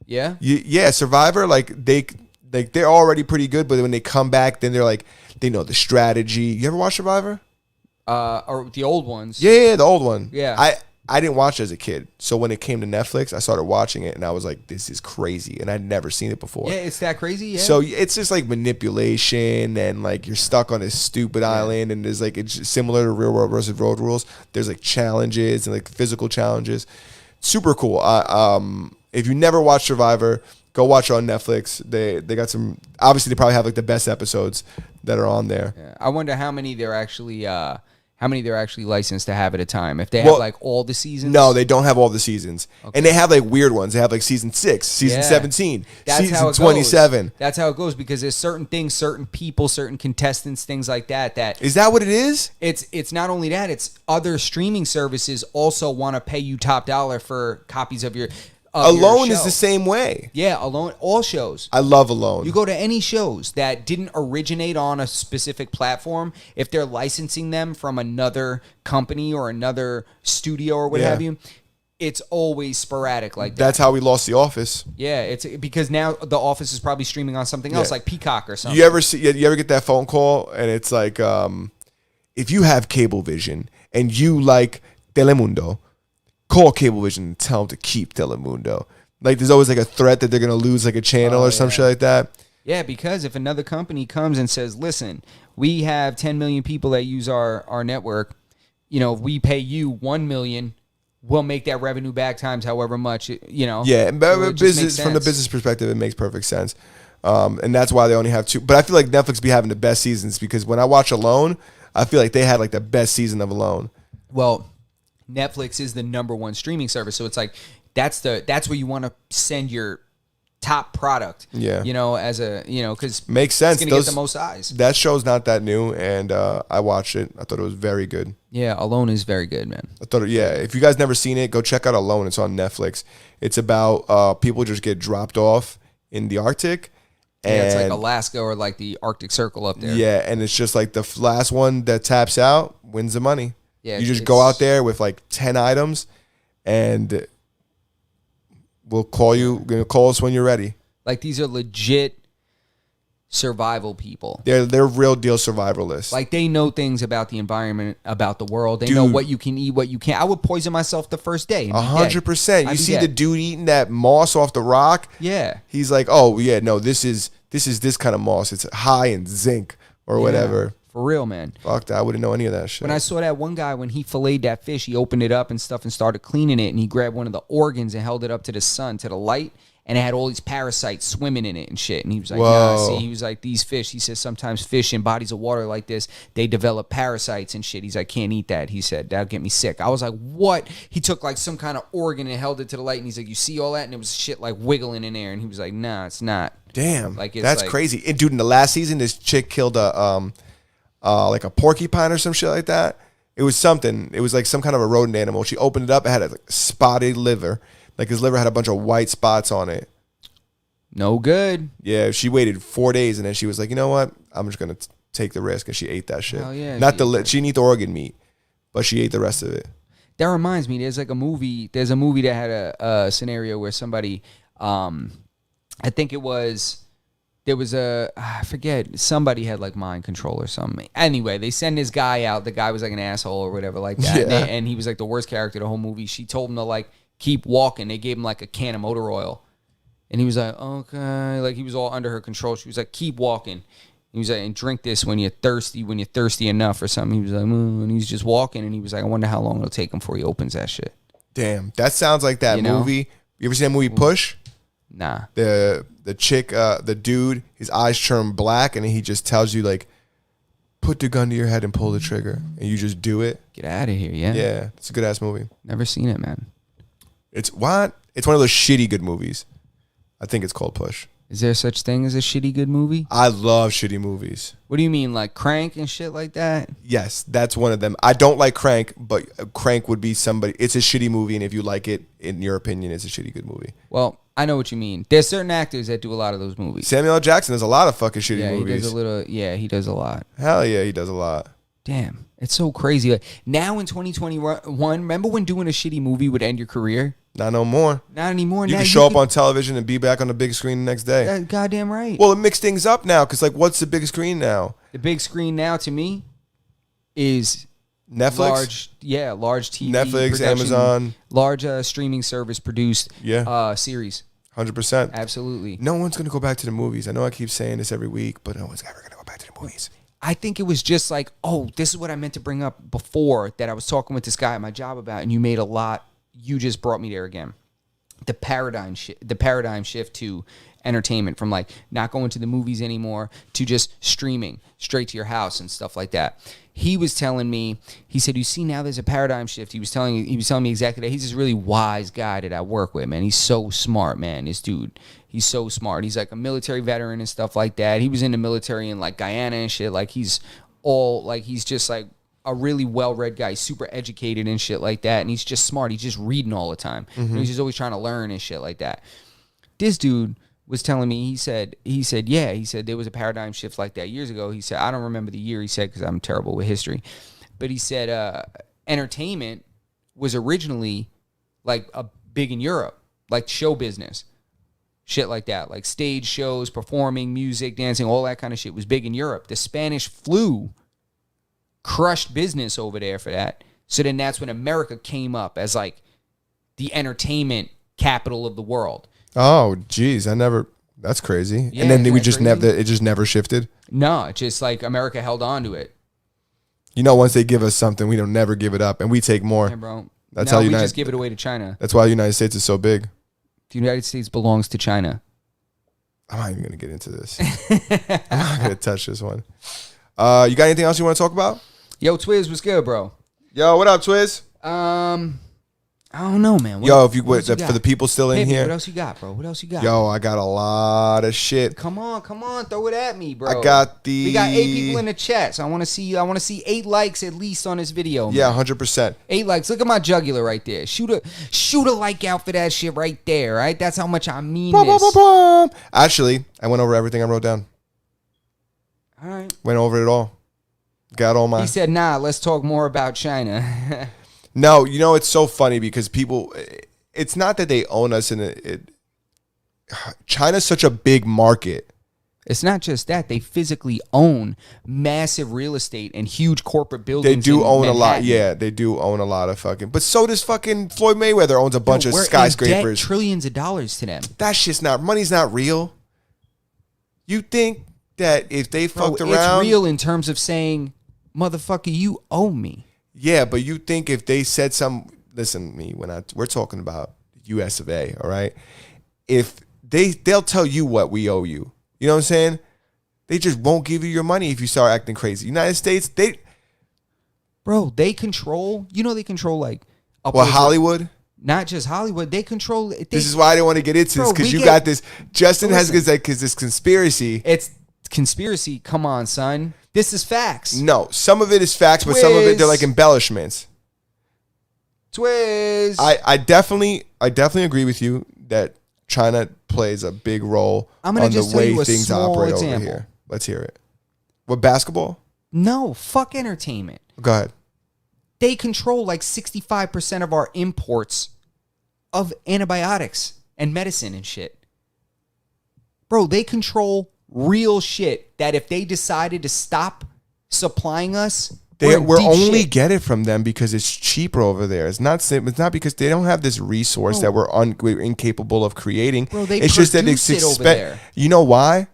[SPEAKER 3] Yeah,
[SPEAKER 1] yeah. Survivor, they're already pretty good, but when they come back, then they're like they know the strategy. You ever watch Survivor?
[SPEAKER 3] Or the old ones?
[SPEAKER 1] Yeah, the old one.
[SPEAKER 3] Yeah,
[SPEAKER 1] I didn't watch it as a kid. So when it came to Netflix, I started watching it and I was like, this is crazy. And I'd never seen it before.
[SPEAKER 3] Yeah, it's that crazy. Yeah.
[SPEAKER 1] So it's just like manipulation and like you're stuck on this stupid island and there's like, it's similar to Real World versus Road Rules. There's like challenges and like physical challenges. Super cool. If you never watched Survivor, Go watch it on Netflix. They got some. Obviously, they probably have like the best episodes that are on there.
[SPEAKER 3] Yeah. I wonder how many they're actually licensed to have at a time. If they have like all the seasons.
[SPEAKER 1] No, they don't have all the seasons, and they have like weird ones. They have like season 6, season 17, season 27.
[SPEAKER 3] That's how it goes because there's certain things, certain people, certain contestants, things like that.
[SPEAKER 1] Is that what it is?
[SPEAKER 3] It's not only that. It's other streaming services also want to pay you top dollar for copies of your.
[SPEAKER 1] Alone is the same way.
[SPEAKER 3] Yeah, Alone, all shows.
[SPEAKER 1] I love Alone.
[SPEAKER 3] You go to any shows that didn't originate on a specific platform, if they're licensing them from another company or another studio or what have you, it's always sporadic like that.
[SPEAKER 1] That's how we lost The Office.
[SPEAKER 3] Yeah, it's because now The Office is probably streaming on something else like Peacock or something.
[SPEAKER 1] You ever get that phone call and it's like, if you have Cablevision and you like Telemundo, call Cablevision and tell them to keep Telemundo. Like, there's always like a threat that they're going to lose like a channel or some shit like that.
[SPEAKER 3] Yeah, because if another company comes and says, listen, we have 10 million people that use our network, if we pay you 1 million, we'll make that revenue back times however much,
[SPEAKER 1] Yeah, but business, from the business perspective, it makes perfect sense. And that's why they only have 2. But I feel like Netflix be having the best seasons because when I watch Alone, I feel like they had like the best season of Alone.
[SPEAKER 3] Well, Netflix is the number 1 streaming service, so it's like that's where you want to send your top product. Yeah, as a because
[SPEAKER 1] makes sense.
[SPEAKER 3] It's gonna get the most eyes.
[SPEAKER 1] That show's not that new, and I watched it. I thought it was very good.
[SPEAKER 3] Yeah, Alone is very good, man.
[SPEAKER 1] I thought, if you guys never seen it, go check out Alone. It's on Netflix. It's about people just get dropped off in the Arctic. And
[SPEAKER 3] it's like Alaska or like the Arctic Circle up there.
[SPEAKER 1] Yeah, and it's just like the last one that taps out wins the money. Yeah, you just go out there with like 10 items, and we'll call you. Call us when you're ready.
[SPEAKER 3] Like these are legit survival people.
[SPEAKER 1] They're real deal survivalists.
[SPEAKER 3] Like they know things about the environment, about the world. They know what you can eat, what you can't. I would poison myself the first day.
[SPEAKER 1] 100%. You see the dude eating that moss off the rock?
[SPEAKER 3] Yeah.
[SPEAKER 1] He's like, oh yeah, no, this is this kind of moss. It's high in zinc or whatever.
[SPEAKER 3] For real, man.
[SPEAKER 1] Fuck that. I wouldn't know any of that shit.
[SPEAKER 3] When I saw that one guy, when he filleted that fish, he opened it up and stuff and started cleaning it, and he grabbed one of the organs and held it up to the sun, to the light, and it had all these parasites swimming in it and shit. And he was like, nah, see, he was like, these fish, he says, sometimes fish in bodies of water like this, they develop parasites and shit. He's like, can't eat that. He said, that'll get me sick. I was like, what? He took like some kind of organ and held it to the light, and he's like, you see all that? And it was shit like wiggling in there. And he was like, nah, it's not.
[SPEAKER 1] Damn. Like, that's like, crazy. And dude, in the last season, this chick killed like a porcupine or some shit like that. It was something. It was like some kind of a rodent animal. She opened it up. It had a spotted liver. Like his liver had a bunch of white spots on it.
[SPEAKER 3] No good.
[SPEAKER 1] Yeah, she waited 4 days and then she was like, you know what? I'm just gonna take the risk, and she ate that shit.
[SPEAKER 3] Hell yeah.
[SPEAKER 1] Not she didn't eat the organ meat, but she ate the rest of it.
[SPEAKER 3] That reminds me. There's like a movie. There's a movie that had a scenario where somebody, I think it was. There was I forget, somebody had like mind control or something. Anyway, they send this guy out. The guy was like an asshole or whatever like that.
[SPEAKER 1] Yeah.
[SPEAKER 3] And he was like the worst character the whole movie. She told him to like keep walking. They gave him like a can of motor oil. And he was like, okay. Like he was all under her control. She was like, keep walking. He was like, and drink this when you're thirsty enough or something. He was like, and he's just walking. And he was like, I wonder how long it'll take him before he opens that shit.
[SPEAKER 1] Damn, that sounds like that movie. You ever seen that movie Push?
[SPEAKER 3] Nah.
[SPEAKER 1] The chick, the dude, his eyes turn black, and he just tells you like, put the gun to your head and pull the trigger, and you just do it.
[SPEAKER 3] Get out of here, yeah.
[SPEAKER 1] Yeah, it's a good ass movie.
[SPEAKER 3] Never seen it, man.
[SPEAKER 1] It's what? It's one of those shitty good movies. I think it's called Push.
[SPEAKER 3] Is there such thing as a shitty good movie?
[SPEAKER 1] I love shitty movies.
[SPEAKER 3] What do you mean, like Crank and shit like that?
[SPEAKER 1] Yes, that's one of them. I don't like Crank, but Crank would be somebody. It's a shitty movie, and if you like it, in your opinion, it's a shitty good movie.
[SPEAKER 3] Well, I know what you mean. There's certain actors that do a lot of those movies.
[SPEAKER 1] Samuel L. Jackson does a lot of fucking shitty movies.
[SPEAKER 3] He does a lot.
[SPEAKER 1] Hell yeah, he does a lot.
[SPEAKER 3] Damn, it's so crazy. Like, now in 2021, remember when doing a shitty movie would end your career?
[SPEAKER 1] Not no more.
[SPEAKER 3] Not anymore.
[SPEAKER 1] You can show up on television and be back on the big screen the next day.
[SPEAKER 3] That's goddamn right.
[SPEAKER 1] Well, it mixed things up now, because like, what's the big screen now?
[SPEAKER 3] The big screen now to me is
[SPEAKER 1] Netflix.
[SPEAKER 3] Large TV.
[SPEAKER 1] Netflix, Amazon,
[SPEAKER 3] large streaming service produced. Series.
[SPEAKER 1] 100%.
[SPEAKER 3] Absolutely.
[SPEAKER 1] No one's gonna go back to the movies. I know I keep saying this every week, but no one's ever gonna go back to the movies.
[SPEAKER 3] I think it was just like, oh, this is what I meant to bring up before, that I was talking with this guy at my job about, and you made a lot. You just brought me there again. the paradigm shift to entertainment, from like not going to the movies anymore to just streaming straight to your house and stuff like that. He was telling me, he said, you see, now there's a paradigm shift. He was telling me exactly that. He's this really wise guy that I work with, man. He's so smart, man. This dude, he's so smart. He's like a military veteran and stuff like that. He was in the military in like Guyana and shit. Like he's just like a really well-read guy, super educated and shit like that. And he's just smart. He's just reading all the time. He's just always trying to learn and shit like that. This dude was telling me, he said there was a paradigm shift like that years ago. He said, I don't remember the year, he said, because I'm terrible with history. But he said entertainment was originally like a big in Europe, like show business, shit like that. Like stage shows, performing, music, dancing, all that kind of shit was big in Europe. The Spanish flu crushed business over there for that. So then that's when America came up as like the entertainment capital of the world.
[SPEAKER 1] Oh, geez, that's crazy.
[SPEAKER 3] Yeah,
[SPEAKER 1] and then
[SPEAKER 3] it
[SPEAKER 1] just never shifted.
[SPEAKER 3] No, it's just like America held on to it.
[SPEAKER 1] You know, once they give us something, we don't never give it up, and we take more.
[SPEAKER 3] Yeah, bro.
[SPEAKER 1] That's
[SPEAKER 3] no,
[SPEAKER 1] how
[SPEAKER 3] we just give it away to China.
[SPEAKER 1] That's why the United States is so big.
[SPEAKER 3] The United States belongs to China.
[SPEAKER 1] I'm not even going to get into this. I'm not going to touch this one. You got anything else you want to talk about?
[SPEAKER 3] Yo, Twiz, what's good, bro?
[SPEAKER 1] Yo, what up, Twiz?
[SPEAKER 3] I don't know, man.
[SPEAKER 1] For the people still in here.
[SPEAKER 3] What else you got, bro? What else you got?
[SPEAKER 1] Yo, I got a lot of shit.
[SPEAKER 3] Come on, throw it at me, bro.
[SPEAKER 1] We got 8
[SPEAKER 3] people in the chat, so I want to see 8 likes at least on this video.
[SPEAKER 1] Yeah,
[SPEAKER 3] man.
[SPEAKER 1] 100%.
[SPEAKER 3] 8 likes. Look at my jugular right there. Shoot a like out for that shit right there. Right, that's how much I mean this.
[SPEAKER 1] Actually, I went over everything I wrote down.
[SPEAKER 3] All right.
[SPEAKER 1] Went over it all. Got all my.
[SPEAKER 3] He said, "Nah, let's talk more about China."
[SPEAKER 1] No, you know, it's so funny because people, it's not that they own us in it. China's such a big market.
[SPEAKER 3] It's not just that. They physically own massive real estate and huge corporate buildings.
[SPEAKER 1] They do own
[SPEAKER 3] Manhattan.
[SPEAKER 1] a lot. Yeah, they do own a lot of fucking. But so does fucking Floyd Mayweather owns a bunch of skyscrapers.
[SPEAKER 3] Debt trillions of dollars to them.
[SPEAKER 1] That shit's not, money's not real. You think that if they fucked around.
[SPEAKER 3] It's real in terms of saying, motherfucker, you owe me.
[SPEAKER 1] Yeah, but you think if they said listen to me, we're talking about US of A, all right? If they'll tell you what we owe you. You know what I'm saying? They just won't give you your money if you start acting crazy. United States, they
[SPEAKER 3] control like
[SPEAKER 1] Hollywood?
[SPEAKER 3] Not just Hollywood, they control
[SPEAKER 1] this is why I didn't want to get into this, because you got this. Justin has this conspiracy.
[SPEAKER 3] It's conspiracy. Come on, son. This is facts.
[SPEAKER 1] No, some of it is facts, but some of it they're like embellishments.
[SPEAKER 3] Twiz.
[SPEAKER 1] I definitely agree with you that China plays a big role on the way things operate over here. Let's hear it. What, basketball?
[SPEAKER 3] No, fuck entertainment.
[SPEAKER 1] Go ahead.
[SPEAKER 3] They control like 65% of our imports of antibiotics and medicine and shit. Bro, they control real shit that if they decided to stop supplying us,
[SPEAKER 1] we're only get it from them because it's cheaper over there. It's not because they don't have this resource that we're incapable of creating.
[SPEAKER 3] Bro,
[SPEAKER 1] it's just that it's
[SPEAKER 3] over there.
[SPEAKER 1] You know why?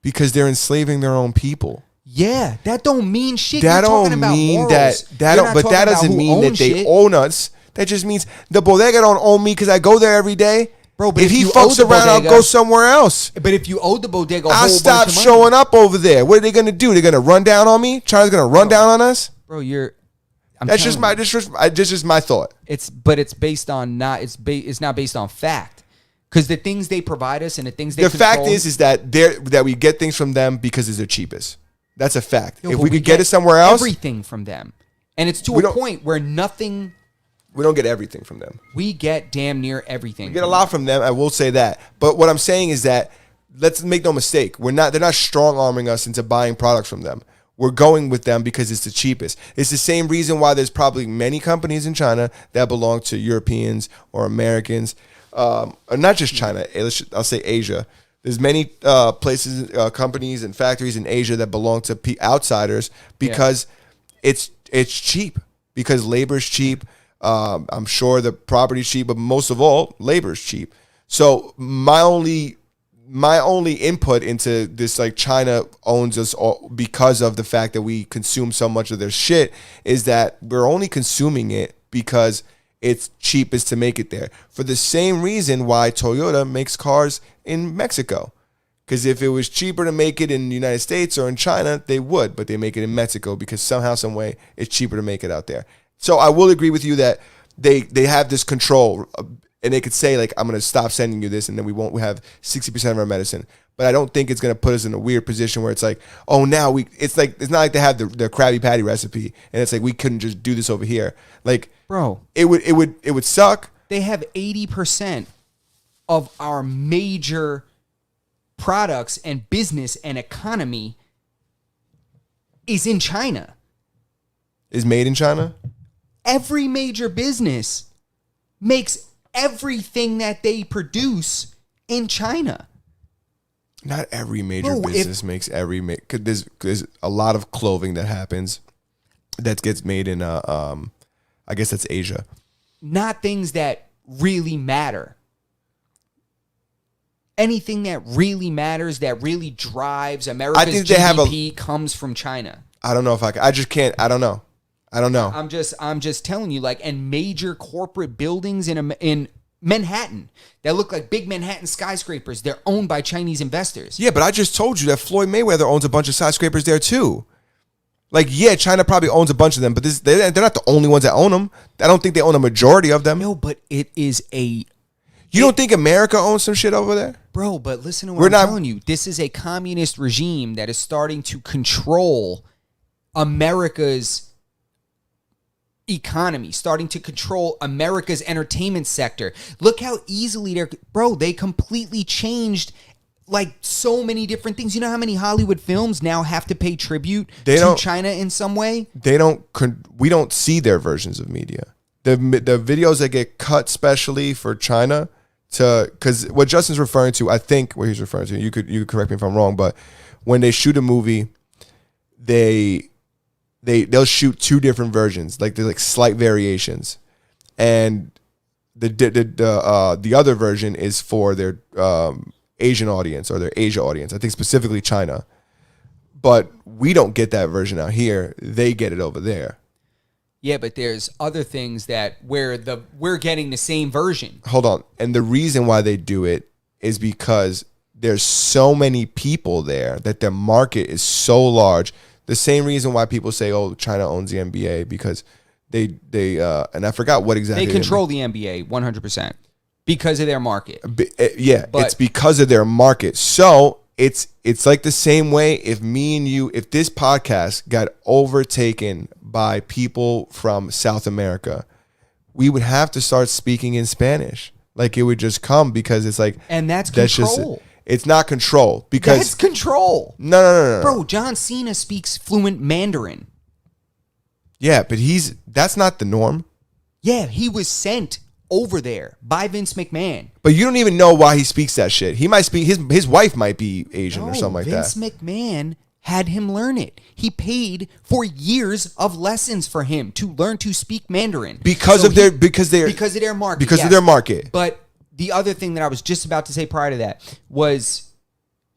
[SPEAKER 1] Because they're enslaving their own people.
[SPEAKER 3] Yeah, that don't mean shit.
[SPEAKER 1] That
[SPEAKER 3] You're
[SPEAKER 1] don't mean
[SPEAKER 3] morals.
[SPEAKER 1] that doesn't mean that they own us. That just means the bodega don't own me because I go there every day.
[SPEAKER 3] Bro, but
[SPEAKER 1] if he fucks around, I'll go somewhere else.
[SPEAKER 3] But if you owed the bodega,
[SPEAKER 1] I'll stop showing up over there. What are they going to do? They're going to run down on me? China's going to run down on us?
[SPEAKER 3] Bro,
[SPEAKER 1] that's just my thought.
[SPEAKER 3] It's based on it's not based on fact. Because the things they provide us and the things they control.
[SPEAKER 1] The fact is that we get things from them because it's the cheapest. That's a fact. If we could get it somewhere else,
[SPEAKER 3] everything from them, and it's to a point where nothing.
[SPEAKER 1] We don't get everything from them.
[SPEAKER 3] We get damn near everything.
[SPEAKER 1] We get a lot from them. I will say that. But what I'm saying is that let's make no mistake. They're not strong arming us into buying products from them. We're going with them because it's the cheapest. It's the same reason why there's probably many companies in China that belong to Europeans or Americans, or not just China. I'll say Asia. There's many places, companies, and factories in Asia that belong to outsiders because it's cheap. Because labor's cheap. I'm sure the property's cheap, but most of all, labor's cheap. So my only input into this, like China owns us all because of the fact that we consume so much of their shit, is that we're only consuming it because it's cheapest to make it there. For the same reason why Toyota makes cars in Mexico. Because if it was cheaper to make it in the United States or in China, they would, but they make it in Mexico because somehow, some way, it's cheaper to make it out there. So I will agree with you that they have this control, and they could say, like, I'm going to stop sending you this, and then we have 60% of our medicine. But I don't think it's going to put us in a weird position where it's like, oh, now it's not like they have the Krabby Patty recipe, and it's like we couldn't just do this over here. Like,
[SPEAKER 3] bro,
[SPEAKER 1] it would suck.
[SPEAKER 3] They have 80% of our major products and business and economy is in China.
[SPEAKER 1] Is made in China?
[SPEAKER 3] Every major business makes everything that they produce in China.
[SPEAKER 1] Not every major business makes cause there's a lot of clothing that happens that gets made in I guess that's Asia.
[SPEAKER 3] Not things that really matter. Anything that really matters, that really drives America's GDP comes from China.
[SPEAKER 1] I don't know if I just can't. I don't know. I'm
[SPEAKER 3] just telling you, like, and major corporate buildings in Manhattan that look like big Manhattan skyscrapers, they're owned by Chinese investors.
[SPEAKER 1] Yeah, but I just told you that Floyd Mayweather owns a bunch of skyscrapers there too. Like, yeah, China probably owns a bunch of them, but they're not the only ones that own them. I don't think they own a majority of them.
[SPEAKER 3] No, but it is a...
[SPEAKER 1] You don't think America owns some shit over there?
[SPEAKER 3] Bro, but listen to what I'm telling you. This is a communist regime that is starting to control America's economy, starting to control America's entertainment sector. Look how easily they completely changed like so many different things. You know how many Hollywood films now have to pay tribute to China in some way?
[SPEAKER 1] We don't see their versions of media. The videos that get cut specially for China because what Justin's referring to, I think what he's referring to, you could correct me if I'm wrong, but when they shoot a movie, they'll shoot two different versions, like there's like slight variations, and the other version is for their Asian audience or their Asia audience. I think specifically China, but we don't get that version out here. They get it over there.
[SPEAKER 3] Yeah, but there's other things that we're getting the same version.
[SPEAKER 1] Hold on, and the reason why they do it is because there's so many people there that their market is so large. The same reason why people say, "Oh, China owns the NBA," because they and I forgot what exactly
[SPEAKER 3] they control the NBA 100% because of their market.
[SPEAKER 1] It's because of their market. So it's like the same way if me and you, if this podcast got overtaken by people from South America, we would have to start speaking in Spanish. Like it would just come because it's like,
[SPEAKER 3] and that's control.
[SPEAKER 1] It's not control because
[SPEAKER 3] that's control.
[SPEAKER 1] No.
[SPEAKER 3] Bro, John Cena speaks fluent Mandarin.
[SPEAKER 1] Yeah, but that's not the norm.
[SPEAKER 3] Yeah, he was sent over there by Vince McMahon.
[SPEAKER 1] But you don't even know why he speaks that shit. He might speak, his wife might be Asian or something like
[SPEAKER 3] Vince
[SPEAKER 1] that.
[SPEAKER 3] Vince McMahon had him learn it. He paid for years of lessons for him to learn to speak Mandarin. Because of their market.
[SPEAKER 1] Because of their market.
[SPEAKER 3] But the other thing that I was just about to say prior to that was,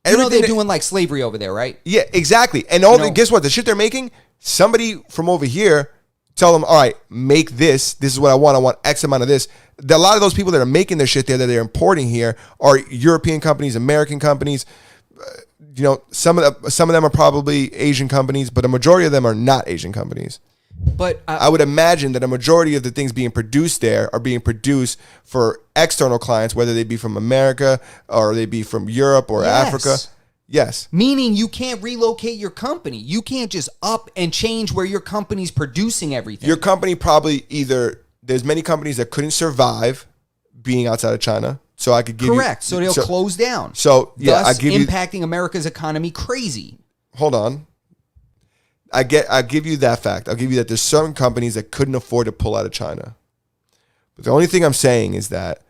[SPEAKER 3] they're doing like slavery over there, right?
[SPEAKER 1] Yeah, exactly. And guess what? The shit they're making, somebody from over here tell them, all right, make this. This is what I want. I want X amount of this. A lot of those people that are making their shit there that they're importing here are European companies, American companies. Some of them are probably Asian companies, but a majority of them are not Asian companies.
[SPEAKER 3] But
[SPEAKER 1] I would imagine that a majority of the things being produced there are being produced for external clients, whether they be from America or they be from Europe or Africa. Yes.
[SPEAKER 3] Meaning you can't relocate your company. You can't just up and change where your company's producing everything.
[SPEAKER 1] Your company probably there's many companies that couldn't survive being outside of China. So I could give
[SPEAKER 3] Correct. So they'll close down.
[SPEAKER 1] So yeah,
[SPEAKER 3] thus impacting America's economy crazy.
[SPEAKER 1] Hold on. I give you that fact. I'll give you that there's certain companies that couldn't afford to pull out of China. But the only thing I'm saying is that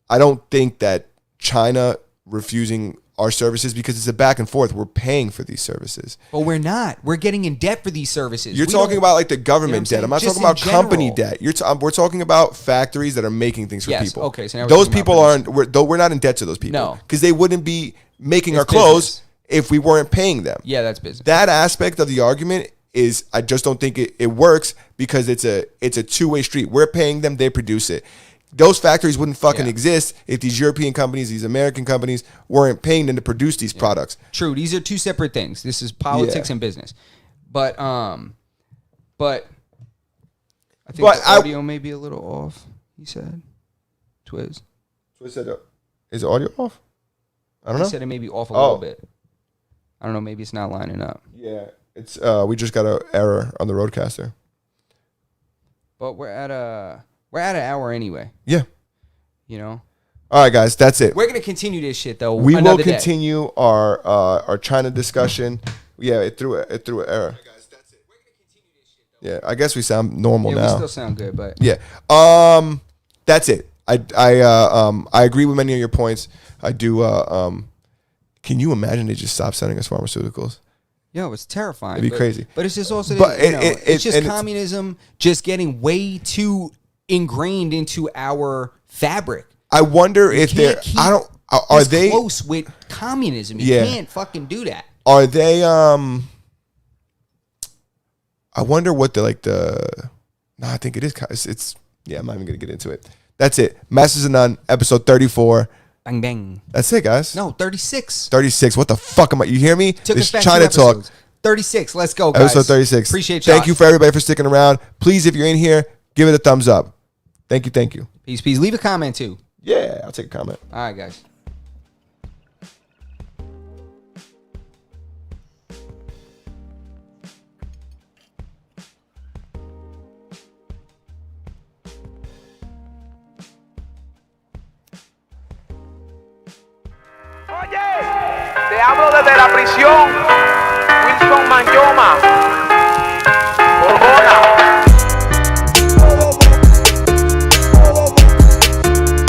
[SPEAKER 1] I don't think that China refusing our services, because it's a back and forth. We're paying for these services.
[SPEAKER 3] But we're not. We're getting in debt for these services.
[SPEAKER 1] You're talking about like the government debt. I'm not talking about company debt. We're talking about factories that are making things for people.
[SPEAKER 3] Okay. So now
[SPEAKER 1] those people aren't. We're not in debt to those people.
[SPEAKER 3] No,
[SPEAKER 1] because they wouldn't be making our clothes if we weren't paying them.
[SPEAKER 3] Yeah, that's business.
[SPEAKER 1] That aspect of the argument is I just don't think it works because it's a two-way street. We're paying them, they produce it. Those factories wouldn't fucking exist if these European companies, these American companies weren't paying them to produce these products.
[SPEAKER 3] True. These are two separate things. This is politics and business. But I think the audio may be a little off, he said. Twiz
[SPEAKER 1] said, is the audio off? I don't know.
[SPEAKER 3] He said it may be off a little bit. I don't know. Maybe it's not lining up.
[SPEAKER 1] Yeah. It's we just got an error on the Roadcaster.
[SPEAKER 3] But we're at an hour anyway.
[SPEAKER 1] Yeah.
[SPEAKER 3] You know?
[SPEAKER 1] All right, guys. That's it.
[SPEAKER 3] We're going to continue this shit, though.
[SPEAKER 1] We will continue our China discussion. Yeah, it threw an error. Guys, that's it. We're gonna continue this shit, though. Yeah, I guess we sound normal now.
[SPEAKER 3] We still sound good, but
[SPEAKER 1] yeah. That's it. I agree with many of your points. I do. Can you imagine they just stopped sending us pharmaceuticals?
[SPEAKER 3] Yo, it's terrifying.
[SPEAKER 1] It'd be crazy.
[SPEAKER 3] But it's just also
[SPEAKER 1] it's
[SPEAKER 3] just communism just getting way too ingrained into our fabric.
[SPEAKER 1] I wonder if they're. I don't. Are they
[SPEAKER 3] close with communism? You can't fucking do that.
[SPEAKER 1] Are they? I wonder what the. No, I think it is. It's. Yeah, I'm not even gonna get into it. That's it. Masters of None, episode 34.
[SPEAKER 3] Bang bang.
[SPEAKER 1] That's it, guys.
[SPEAKER 3] No, 36.
[SPEAKER 1] 36. What the fuck am I? You hear me?
[SPEAKER 3] It's China Talk. 36. Let's go, guys.
[SPEAKER 1] Episode 36.
[SPEAKER 3] Appreciate you.
[SPEAKER 1] Thank you for everybody for sticking around. Please, if you're in here, give it a thumbs up. Thank you. Thank you.
[SPEAKER 3] Peace, peace. Leave a comment too.
[SPEAKER 1] Yeah, I'll take a comment.
[SPEAKER 3] All right, guys.
[SPEAKER 2] Te hablo desde la prisión, Wilson Manyoma, Hormona.